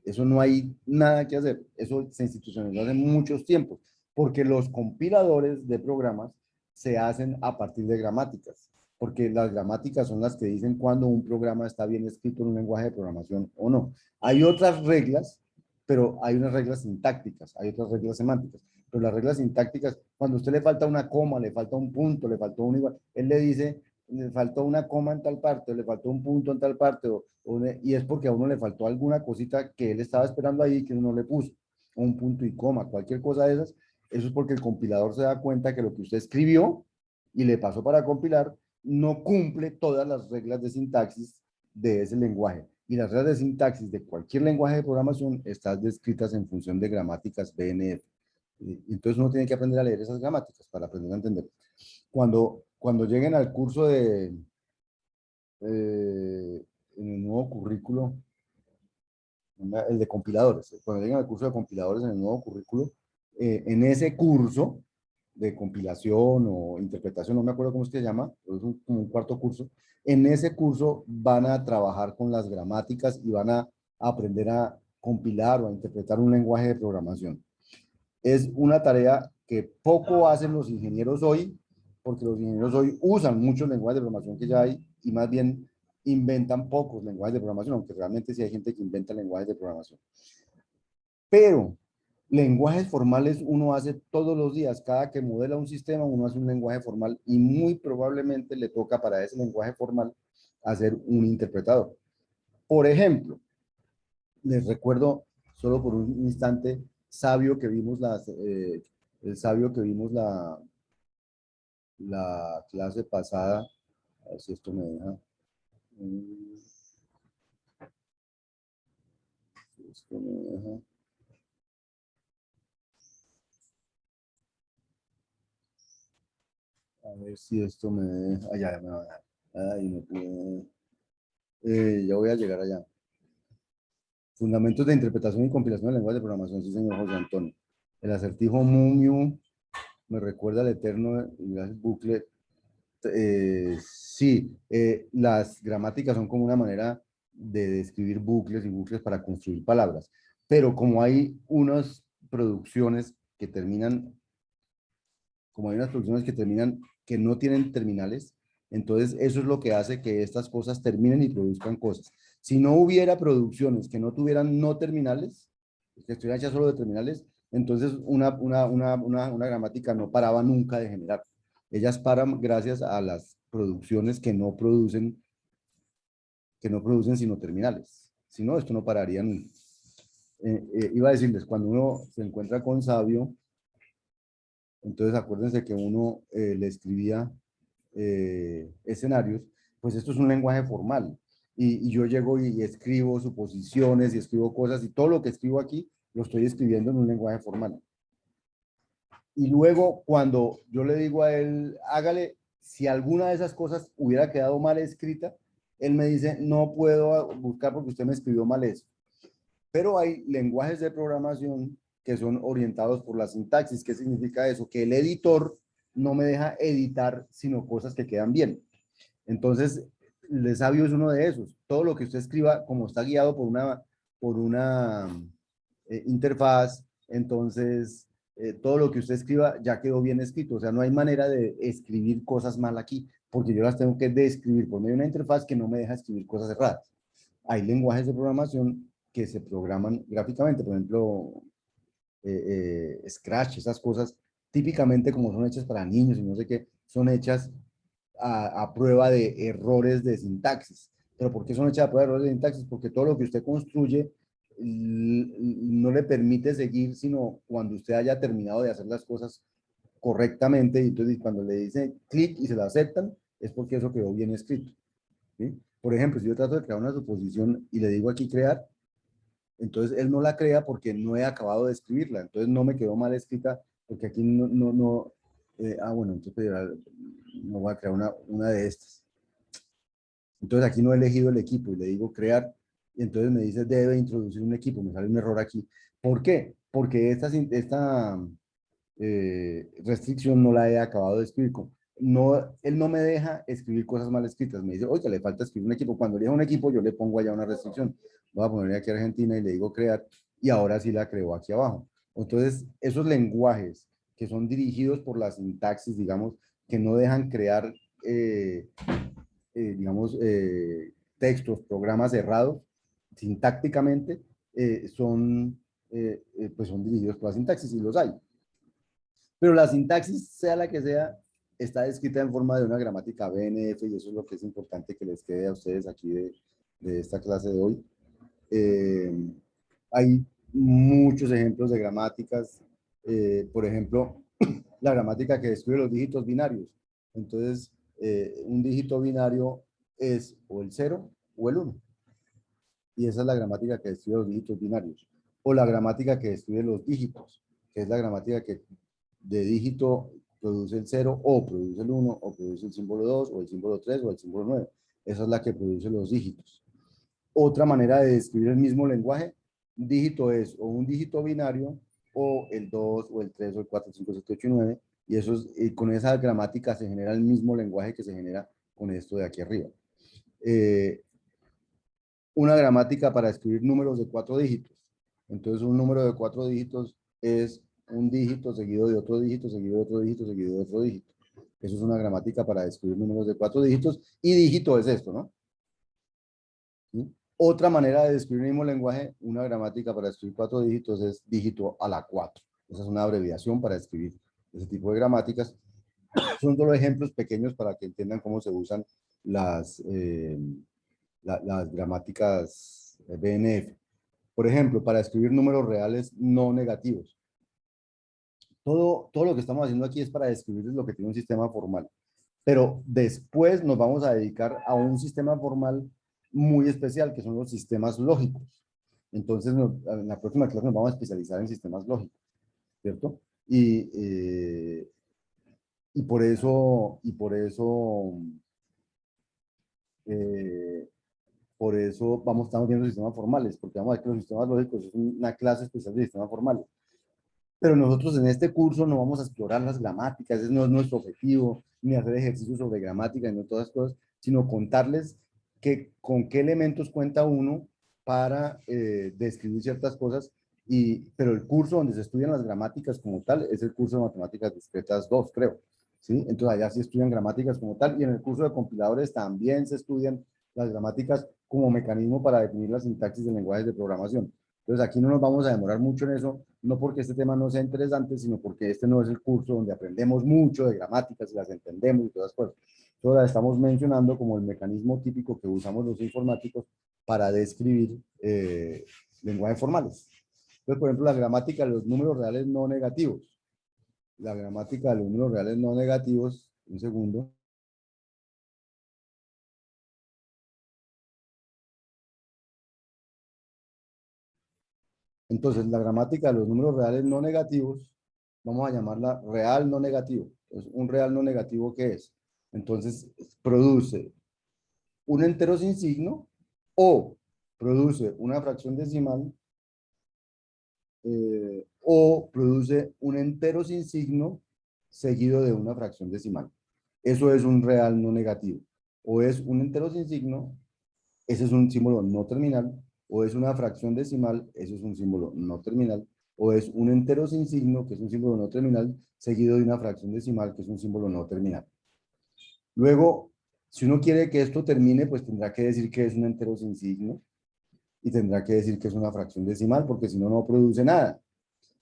Eso no hay nada que hacer. Eso se institucionalizó hace muchos tiempos, porque los compiladores de programas se hacen a partir de gramáticas, porque las gramáticas son las que dicen cuando un programa está bien escrito en un lenguaje de programación o no. Hay otras reglas, pero hay unas reglas sintácticas, hay otras reglas semánticas. Pero las reglas sintácticas, cuando a usted le falta una coma, le falta un punto, le faltó un igual, él le dice, le faltó una coma en tal parte, le faltó un punto en tal parte, y es porque a uno le faltó alguna cosita que él estaba esperando ahí que uno no le puso, un punto y coma, cualquier cosa de esas. Eso es porque el compilador se da cuenta que lo que usted escribió y le pasó para compilar no cumple todas las reglas de sintaxis de ese lenguaje. Y las reglas de sintaxis de cualquier lenguaje de programación están descritas en función de gramáticas BNF. Entonces uno tiene que aprender a leer esas gramáticas para aprender a entender. Cuando lleguen al curso en el nuevo currículo, el de compiladores, cuando lleguen al curso de compiladores en el nuevo currículo, en ese curso de compilación o interpretación, no me acuerdo cómo es que se llama, pero es como un cuarto curso, en ese curso van a trabajar con las gramáticas y van a aprender a compilar o a interpretar un lenguaje de programación. Es una tarea que poco hacen los ingenieros hoy, porque los ingenieros hoy usan muchos lenguajes de programación que ya hay y más bien inventan pocos lenguajes de programación, aunque realmente sí hay gente que inventa lenguajes de programación. Pero lenguajes formales uno hace todos los días. Cada que modela un sistema, uno hace un lenguaje formal y muy probablemente le toca para ese lenguaje formal hacer un interpretador. Por ejemplo, les recuerdo solo por un instante sabio que vimos el sabio que vimos la clase pasada. A ver si esto me deja. Si esto me deja. A ver si esto me deja. Ah, ya me va a dejar. Ay, no pude. Ya voy a llegar allá. Fundamentos de interpretación y compilación de lenguaje de programación. Sí, señor José Antonio. El acertijo Mumiu me recuerda al eterno bucle. Sí, las gramáticas son como una manera de describir bucles y bucles para construir palabras, pero como hay unas producciones que terminan, como hay unas producciones que terminan, que no tienen terminales, entonces eso es lo que hace que estas cosas terminen y produzcan cosas. Si no hubiera producciones que no tuvieran no terminales, que estuvieran hechas solo de terminales, entonces una gramática no paraba nunca de generar. Ellas paran gracias a las producciones que no producen sino terminales. Si no, esto no pararía nunca. Iba a decirles, cuando uno se encuentra con Sabio, entonces acuérdense que uno le escribía escenarios pues esto es un lenguaje formal. Y yo llego y escribo suposiciones y escribo cosas y todo lo que escribo aquí lo estoy escribiendo en un lenguaje formal. Y luego cuando yo le digo a él, hágale, si alguna de esas cosas hubiera quedado mal escrita, él me dice, no puedo buscar porque usted me escribió mal eso. Pero hay lenguajes de programación que son orientados por la sintaxis. ¿Qué significa eso? Que el editor no me deja editar sino cosas que quedan bien. Entonces, el sabio es uno de esos. Todo lo que usted escriba, como está guiado por una interfaz, entonces todo lo que usted escriba ya quedó bien escrito. O sea, no hay manera de escribir cosas mal aquí, porque yo las tengo que describir por medio de una interfaz que no me deja escribir cosas erradas. Hay lenguajes de programación que se programan gráficamente, por ejemplo, Scratch, esas cosas, típicamente como son hechas para niños y no sé qué, son hechas a prueba de errores de sintaxis. ¿Pero por qué son hechas a prueba de errores de sintaxis? Porque todo lo que usted construye no le permite seguir, sino cuando usted haya terminado de hacer las cosas correctamente, y entonces cuando le dice clic y se lo aceptan, es porque eso quedó bien escrito. ¿Sí? Por ejemplo, si yo trato de crear una suposición y le digo aquí crear, entonces él no la crea porque no he acabado de escribirla, entonces no me quedó mal escrita porque aquí bueno, entonces no voy a crear una de estas. Entonces aquí no he elegido el equipo y le digo crear, y entonces me dice debe introducir un equipo, me sale un error aquí. ¿Por qué? Porque esta restricción no la he acabado de escribir. No, él no me deja escribir cosas mal escritas. Me dice, oye, le falta escribir un equipo. Cuando elija un equipo, yo le pongo allá una restricción. Voy a poner aquí Argentina y le digo crear, y ahora sí la creo aquí abajo. Entonces, esos lenguajes que son dirigidos por la sintaxis, digamos, que no dejan crear, digamos, textos, programas cerrados, sintácticamente, pues son dirigidos por la sintaxis y los hay. Pero la sintaxis, sea la que sea, está escrita en forma de una gramática BNF y eso es lo que es importante que les quede a ustedes aquí de esta clase de hoy. Hay muchos ejemplos de gramáticas. Por ejemplo, la gramática que describe los dígitos binarios. Entonces, un dígito binario es o el 0 o el 1. Y esa es la gramática que describe los dígitos binarios. O la gramática que describe los dígitos, que es la gramática que de dígito produce el 0 o produce el 1 o produce el símbolo 2 o el símbolo 3 o el símbolo 9. Esa es la que produce los dígitos. Otra manera de describir el mismo lenguaje, dígito es o un dígito binario o el 2 o el 3 o el 4, 5, 7, 8 y 9. Y eso es, con esa gramática se genera el mismo lenguaje que se genera con esto de aquí arriba. Una gramática para escribir números de 4 dígitos. Entonces, un número de 4 dígitos es un dígito seguido de otro dígito, seguido de otro dígito, seguido de otro dígito. Eso es una gramática para escribir números de 4 dígitos. Y dígito es esto, ¿no? ¿Sí? Otra manera de escribir el mismo lenguaje, una gramática para escribir 4 dígitos es dígito a la 4. Esa es una abreviación para escribir ese tipo de gramáticas. Son solo ejemplos pequeños para que entiendan cómo se usan las gramáticas BNF. Por ejemplo, para escribir números reales no negativos. Todo lo que estamos haciendo aquí es para describir lo que tiene un sistema formal. Pero después nos vamos a dedicar a un sistema formal muy especial, que son los sistemas lógicos. Entonces, en la próxima clase nos vamos a especializar en sistemas lógicos, ¿cierto? Y eh, por eso estamos viendo sistemas formales, porque vamos a ver que los sistemas lógicos es una clase especial de sistemas formales. Pero nosotros en este curso no vamos a explorar las gramáticas, ese no es nuestro objetivo, ni hacer ejercicios sobre gramática, ni todas las cosas, sino contarles con qué elementos cuenta uno para describir ciertas cosas. Pero el curso donde se estudian las gramáticas como tal es el curso de Matemáticas Discretas 2, creo. ¿Sí? Entonces allá sí estudian gramáticas como tal, y en el curso de compiladores también se estudian las gramáticas como mecanismo para definir la sintaxis de lenguajes de programación. Entonces aquí no nos vamos a demorar mucho en eso, no porque este tema no sea interesante, sino porque este no es el curso donde aprendemos mucho de gramáticas y las entendemos y todas las cosas. Solo las estamos mencionando como el mecanismo típico que usamos los informáticos para describir lenguajes formales. Entonces, por ejemplo, la gramática de los números reales no negativos. La gramática de los números reales no negativos, un segundo. Entonces, la gramática de los números reales no negativos, vamos a llamarla real no negativo. Entonces, un real no negativo, ¿qué es? Entonces, produce un entero sin signo o produce una fracción decimal o produce un entero sin signo seguido de una fracción decimal. Eso es un real no negativo. O es un entero sin signo, ese es un símbolo no terminal, o es una fracción decimal, eso es un símbolo no terminal, o es un entero sin signo, que es un símbolo no terminal, seguido de una fracción decimal, que es un símbolo no terminal. Luego, si uno quiere que esto termine, pues tendrá que decir que es un entero sin signo y tendrá que decir que es una fracción decimal, porque si no, no produce nada.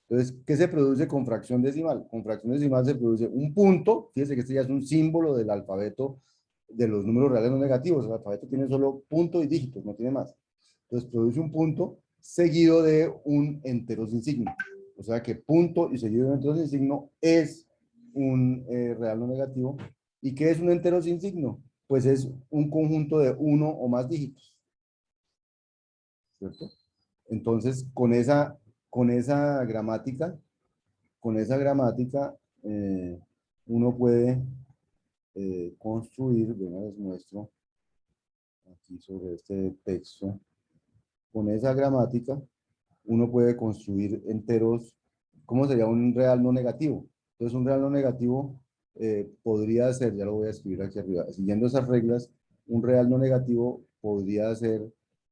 Entonces, ¿qué se produce con fracción decimal? Con fracción decimal se produce un punto, fíjese que este ya es un símbolo del alfabeto de los números reales no negativos, el alfabeto tiene solo punto y dígitos, no tiene más. Entonces produce un punto seguido de un entero sin signo. O sea que punto y seguido de un entero sin signo es un real no negativo. ¿Y qué es un entero sin signo? Pues es un conjunto de uno o más dígitos. ¿Cierto? Entonces, con esa gramática, eh, uno puede construir, bueno, les muestro aquí sobre este texto, con esa gramática, uno puede construir enteros, ¿cómo sería un real no negativo? Entonces, un real no negativo podría ser, ya lo voy a escribir aquí arriba, siguiendo esas reglas, un real no negativo podría ser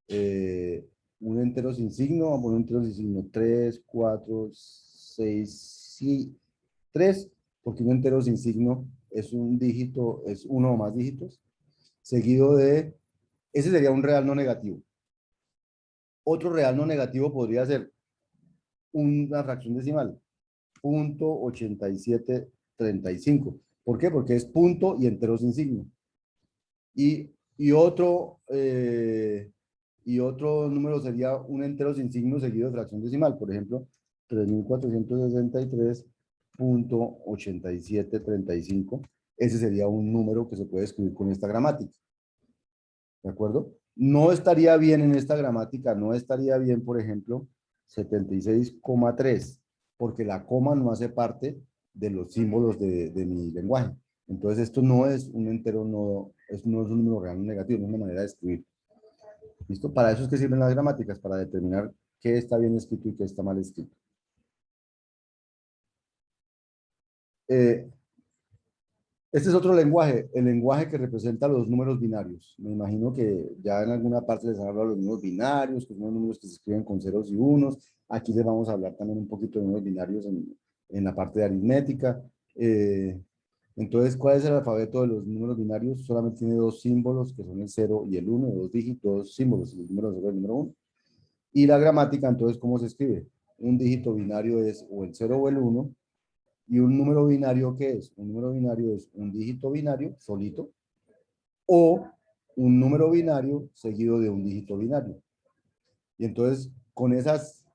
eh, un entero sin signo, vamos a poner un entero sin signo, 3, 4, 6, 3, porque un entero sin signo es un dígito, es uno o más dígitos, seguido de, ese sería un real no negativo. Otro real no negativo podría ser una fracción decimal, 0.8735. ¿Por qué? Porque es punto y entero sin signo. Y otro número sería un entero sin signo seguido de fracción decimal. Por ejemplo, 3463.8735. Ese sería un número que se puede escribir con esta gramática. ¿De acuerdo? No estaría bien en esta gramática, no estaría bien, por ejemplo, 76,3, porque la coma no hace parte de los símbolos de mi lenguaje. Entonces, esto no es un entero, no es un número real no negativo, no es una manera de escribir. ¿Listo? Para eso es que sirven las gramáticas, para determinar qué está bien escrito y qué está mal escrito. Eh, Este es otro lenguaje, el lenguaje que representa los números binarios. Me imagino que ya en alguna parte les han hablado de los números binarios, que son los números que se escriben con ceros y unos. Aquí les vamos a hablar también un poquito de números binarios en la parte de aritmética. Entonces, ¿cuál es el alfabeto de los números binarios? Solamente tiene dos símbolos, que son el 0 y el 1, dos dígitos, dos símbolos, el número 0 y el número 1. Y la gramática, entonces, ¿cómo se escribe? Un dígito binario es o el 0 o el 1. ¿Y un número binario qué es? Un número binario es un dígito binario solito o un número binario seguido de un dígito binario. Y entonces, con esas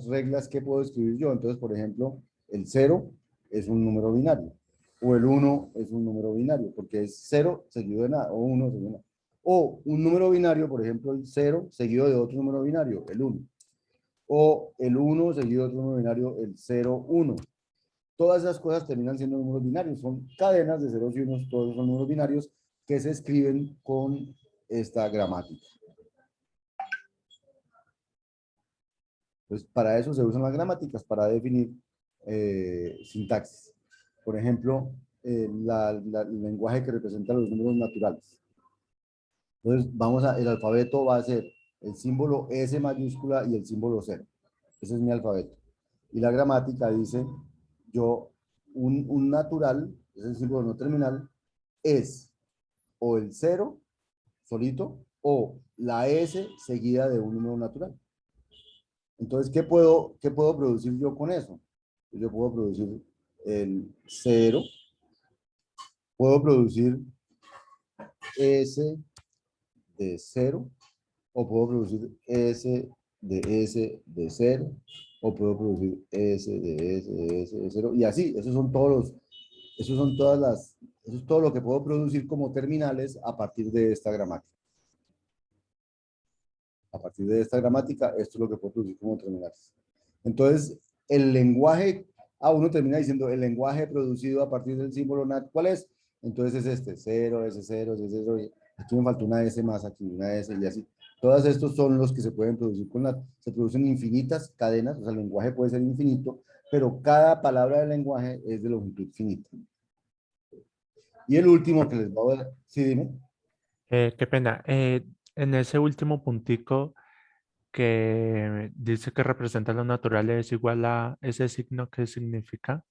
reglas, ¿qué puedo escribir yo? Entonces, por ejemplo, el 0 es un número binario o el 1 es un número binario porque es 0 seguido de nada o 1 seguido de nada. O un número binario, por ejemplo, el 0 seguido de otro número binario, el 1. O el 1 seguido de otro número binario, el 0, 1. Todas esas cosas terminan siendo números binarios, son cadenas de ceros y unos, todos son números binarios que se escriben con esta gramática. Entonces, para eso se usan las gramáticas, para definir sintaxis. Por ejemplo, el lenguaje que representa los números naturales. Entonces, el alfabeto va a ser el símbolo S mayúscula y el símbolo 0. Ese es mi alfabeto. Y la gramática dice, un natural, es el símbolo no terminal, es o el 0 solito o la S seguida de un número natural. Entonces, ¿qué puedo producir yo con eso? Yo puedo producir el 0, puedo producir S de 0, o puedo producir S de 0, o puedo producir S de S de S de 0, y así, eso es todo lo que puedo producir como terminales a partir de esta gramática. A partir de esta gramática, esto es lo que puedo producir como terminales. Entonces, el lenguaje, uno termina diciendo, el lenguaje producido a partir del símbolo NAT, ¿cuál es? Entonces es este, 0, S0, S0, aquí me faltó una S más, aquí una S y así. Todos estos son los que se pueden producir con NAT. Se producen infinitas cadenas, o sea, el lenguaje puede ser infinito, pero cada palabra del lenguaje es de longitud finita. Y el último que les voy a ver, sí, dime. Qué pena. En ese último puntico que dice que representa lo natural es igual a ese signo, ¿qué significa?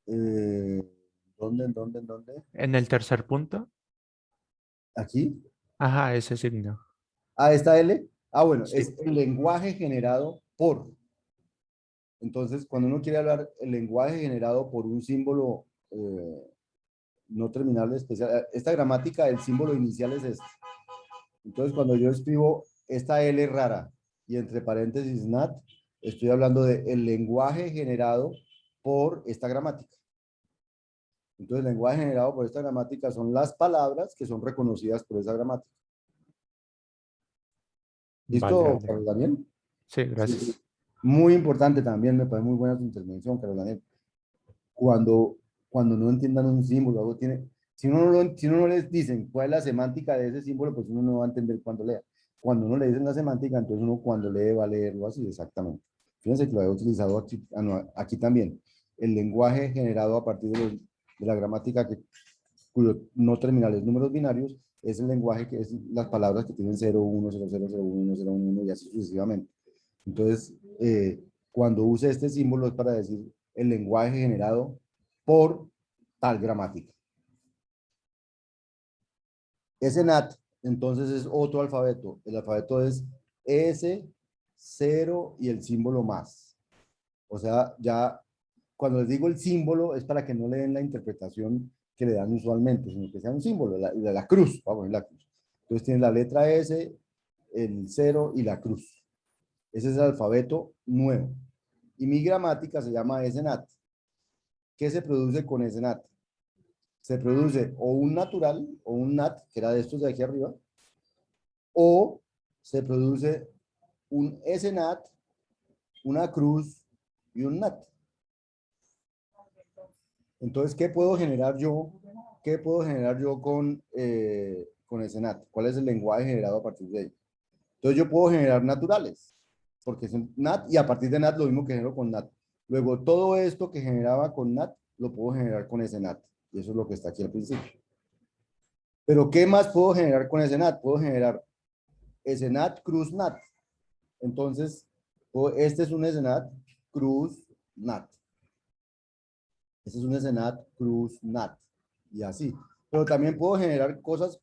Eh, ¿Dónde? En el tercer punto. Aquí. Ajá, ese signo. Esta L. Bueno, Sí. es el lenguaje generado por. Entonces, cuando uno quiere hablar el lenguaje generado por un símbolo no terminable especial, esta gramática, el símbolo inicial es este. Entonces, cuando yo escribo esta L rara y entre paréntesis NAT, estoy hablando de el lenguaje generado por esta gramática. Entonces, el lenguaje generado por esta gramática son las palabras que son reconocidas por esa gramática. Vale, ¿Listo, vale. Carlos Daniel? Sí, Sí. gracias. Muy importante también, me parece muy buena tu intervención, Carlos Daniel. Cuando no entiendan un símbolo, algo tiene, si uno no les dicen cuál es la semántica de ese símbolo, pues uno no va a entender cuando lea. Cuando uno le dicen la semántica, entonces uno cuando lee va a leerlo así, exactamente. Fíjense que lo he utilizado aquí, no, aquí también. El lenguaje generado a partir de la gramática cuyo no terminales números binarios es el lenguaje que es las palabras que tienen 0, 1, 0, 0, 0, 1, 0, 1 y así sucesivamente. Entonces, cuando use este símbolo es para decir el lenguaje generado por tal gramática. Ese NAT, entonces, es otro alfabeto. El alfabeto es S, 0 y el símbolo más. O sea, ya cuando les digo el símbolo es para que no le den la interpretación que le dan usualmente, sino que sea un símbolo, la cruz, vamos a poner la cruz. Entonces tiene la letra S, el 0 y la cruz. Ese es el alfabeto nuevo. Y mi gramática se llama SNAT. ¿Qué se produce con SNAT? Se produce o un natural o un NAT, que era de estos de aquí arriba, o se produce un SNAT, una cruz y un NAT. Entonces, ¿qué puedo generar yo? ¿Qué puedo generar yo con ese NAT? ¿Cuál es el lenguaje generado a partir de ahí? Entonces, yo puedo generar naturales, porque es un NAT, y a partir de NAT lo mismo que genero con NAT. Luego, todo esto que generaba con NAT, lo puedo generar con ese NAT. Y eso es lo que está aquí al principio. Pero, ¿qué más puedo generar con ese NAT? Puedo generar ese NAT, cruz, NAT. Entonces, este es un SNAT, cruz, NAT. Este es un SNAT, cruz, NAT. Y así. Pero también puedo generar cosas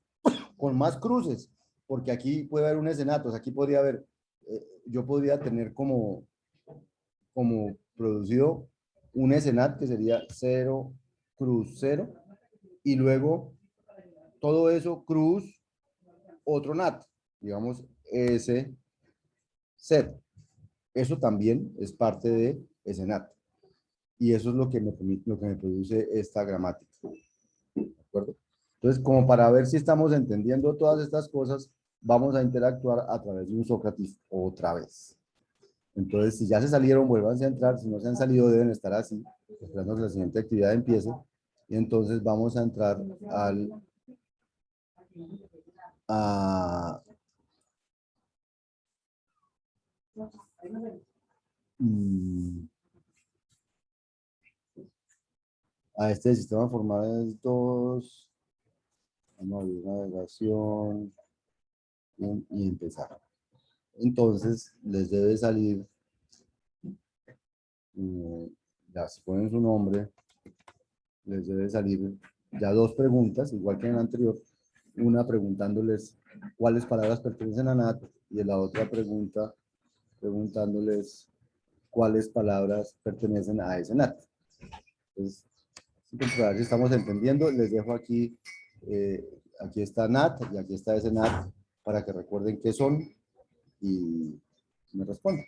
con más cruces, porque aquí puede haber un SNAT. O sea, aquí podría haber, yo podría tener como producido un SNAT que sería 0, cruz, 0. Y luego todo eso, cruz, otro NAT. Digamos, S, 0. Eso también es parte de ese NAT. Y eso es lo que me produce esta gramática. ¿De acuerdo? Entonces, como para ver si estamos entendiendo todas estas cosas, vamos a interactuar a través de un Sócrates otra vez. Entonces, si ya se salieron, vuelvan a entrar. Si no se han salido, deben estar así, esperando que la siguiente actividad empiece. Y entonces vamos a entrar a, mm, a este sistema formal 2. Vamos a abrir navegación y empezar. Entonces, les debe salir, ya si ponen su nombre, les debe salir ya dos preguntas, igual que en la anterior. Una preguntándoles cuáles palabras pertenecen a NAT y la otra pregunta preguntándoles cuáles palabras pertenecen a ese NAT. Entonces, para ver si estamos entendiendo, les dejo aquí, aquí está NAT y aquí está ese NAT para que recuerden qué son y me respondan.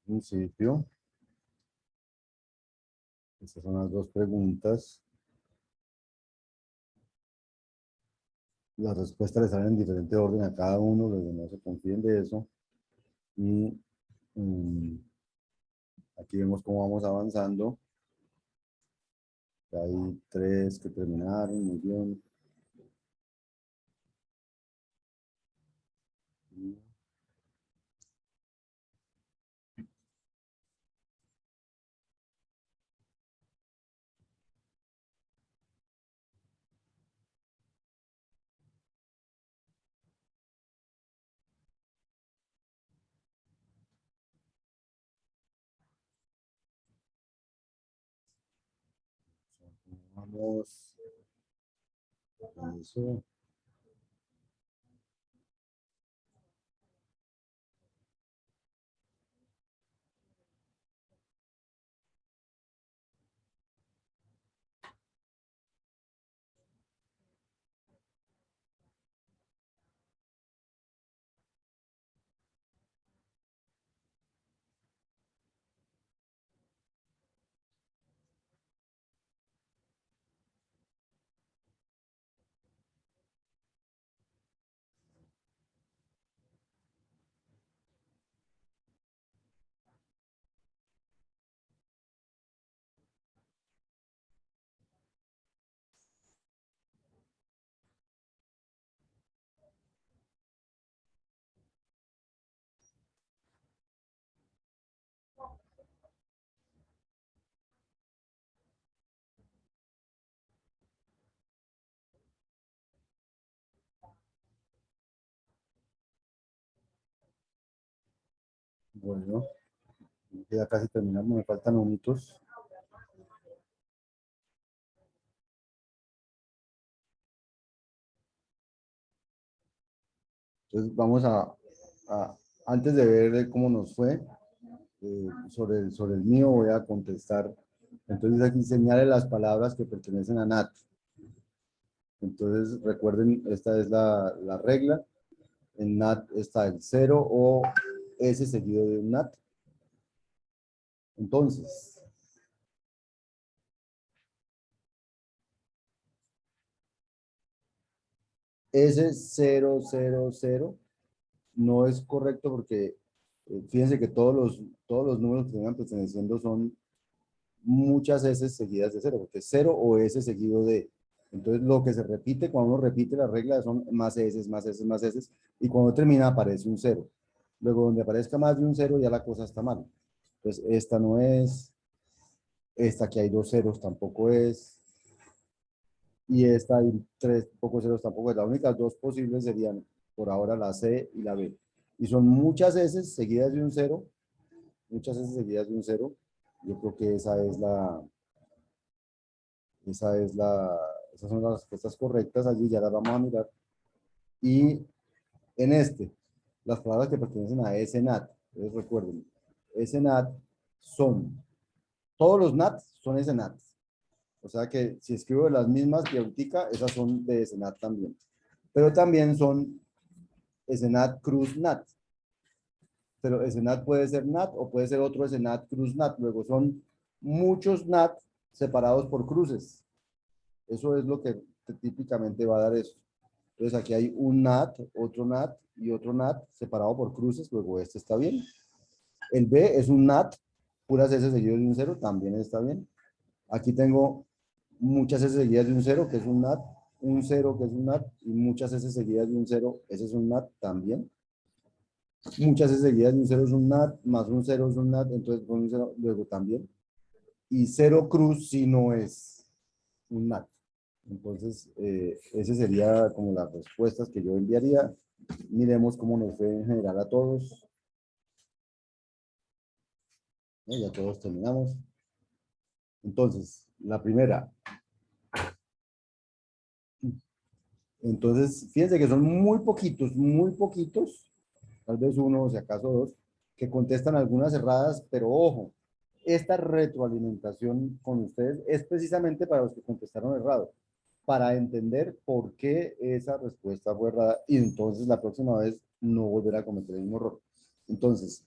principio. Estas son las dos preguntas. Las respuestas le salen en diferente orden a cada uno, luego no se confíen de eso. Y aquí vemos cómo vamos avanzando. Hay 3 que terminaron, muy bien. Vamos. Eso. Bueno, ya casi terminamos, me faltan minutos. Entonces vamos antes de ver cómo nos fue, sobre el mío voy a contestar. Entonces aquí señale las palabras que pertenecen a NAT. Entonces recuerden, esta es la regla. En NAT está el 0 o S seguido de un NAT. Entonces, S000 no es correcto porque fíjense que todos los números que tengan perteneciendo son muchas S seguidas de 0, porque 0 o S seguido de. Entonces, lo que se repite, cuando uno repite la regla, son más S, más S, más S, y cuando termina aparece un 0. Luego, donde aparezca más de un 0, ya la cosa está mal. Entonces, esta no es, esta que hay 2 ceros tampoco es, y esta hay 3 pocos ceros tampoco es. Las únicas 2 posibles serían, por ahora, la C y la B. Y son muchas S seguidas de un 0, muchas S seguidas de un 0. Yo creo que esas son las respuestas correctas. Allí ya las vamos a mirar. Y en las palabras que pertenecen a SNAT, entonces recuerden, SNAT todos los NAT son SNAT. O sea que si escribo las mismas que ahorita, esas son de SNAT también. Pero también son SNAT Cruz NAT. Pero SNAT puede ser NAT o puede ser otro SNAT Cruz NAT. Luego son muchos NAT separados por cruces. Eso es lo que típicamente va a dar eso. Entonces aquí hay un NAT, otro NAT y otro NAT separado por cruces, luego este está bien. El B es un NAT, puras S seguidas de un 0, también está bien. Aquí tengo muchas S seguidas de un 0, que es un NAT, un 0 que es un NAT, y muchas S seguidas de un 0, ese es un NAT también. Muchas S seguidas de un 0 es un NAT, más un 0 es un NAT, entonces con un 0 luego también. Y 0 cruz si no es un NAT. Entonces, ese sería como las respuestas que yo enviaría. Miremos cómo nos fue en general a todos. Ya todos terminamos. Entonces, la primera. Entonces, fíjense que son muy poquitos, tal vez uno, o si acaso dos, que contestan algunas erradas, pero ojo, esta retroalimentación con ustedes es precisamente para los que contestaron errado, para entender por qué esa respuesta fue errada y entonces la próxima vez no volver a cometer el mismo error. Entonces,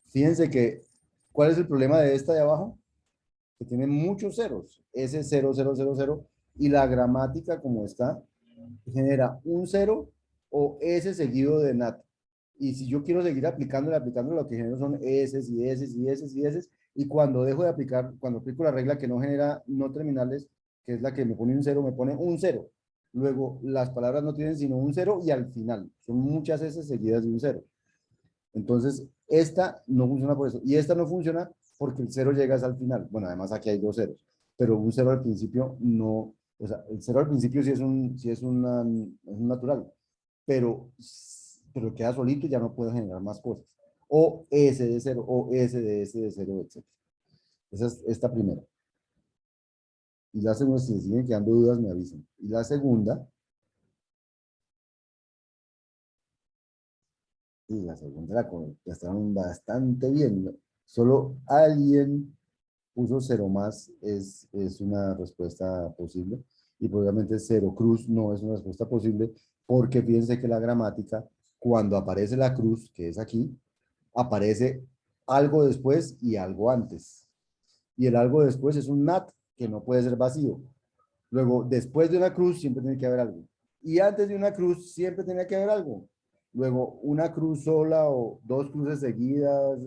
Fíjense que, ¿cuál es el problema de esta de abajo? Que tiene muchos ceros, ese 0, 0, 0, 0, y la gramática como está, genera un 0 o S seguido de NAT. Y si yo quiero seguir aplicándole, lo que genero son S y S y S y S, y cuando dejo de aplicar, cuando aplico la regla que no genera no terminales, que es la que me pone un 0, me pone un 0. Luego, las palabras no tienen sino un 0 y al final, son muchas S seguidas de un 0. Entonces, esta no funciona por eso. Y esta no funciona porque el 0 llega hasta el final. Bueno, además aquí hay dos ceros, pero un 0 al principio no, o sea, el 0 al principio sí es un natural, pero queda solito y ya no puede generar más cosas. O S de 0, o S de S de 0, etc. Esa es esta primera. Y la segunda, si les siguen quedando dudas, me avisan. Y la segunda, y la segunda la contestaron bastante bien, ¿no? Solo alguien puso 0 más, es una respuesta posible. Y probablemente 0 cruz no es una respuesta posible, porque fíjense que la gramática, cuando aparece la cruz, que es aquí, aparece algo después y algo antes. Y el algo después es un nat, que no puede ser vacío. Luego, después de una cruz siempre tiene que haber algo. Y antes de una cruz siempre tenía que haber algo. Luego, una cruz sola o dos cruces seguidas,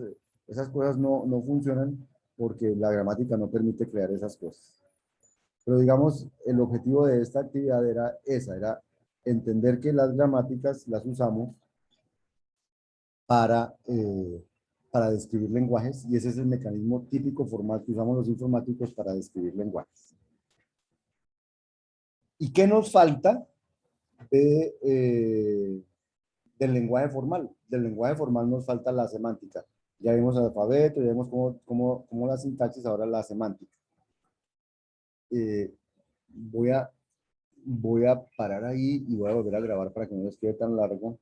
esas cosas no funcionan porque la gramática no permite crear esas cosas. Pero digamos, el objetivo de esta actividad era esa, era entender que las gramáticas las usamos para, eh, para describir lenguajes, y ese es el mecanismo típico formal que usamos los informáticos para describir lenguajes. ¿Y qué nos falta del lenguaje formal? Del lenguaje formal nos falta la semántica. Ya vimos el alfabeto, ya vimos cómo la sintaxis, ahora la semántica. Voy a parar ahí y voy a volver a grabar para que no les quede tan largo.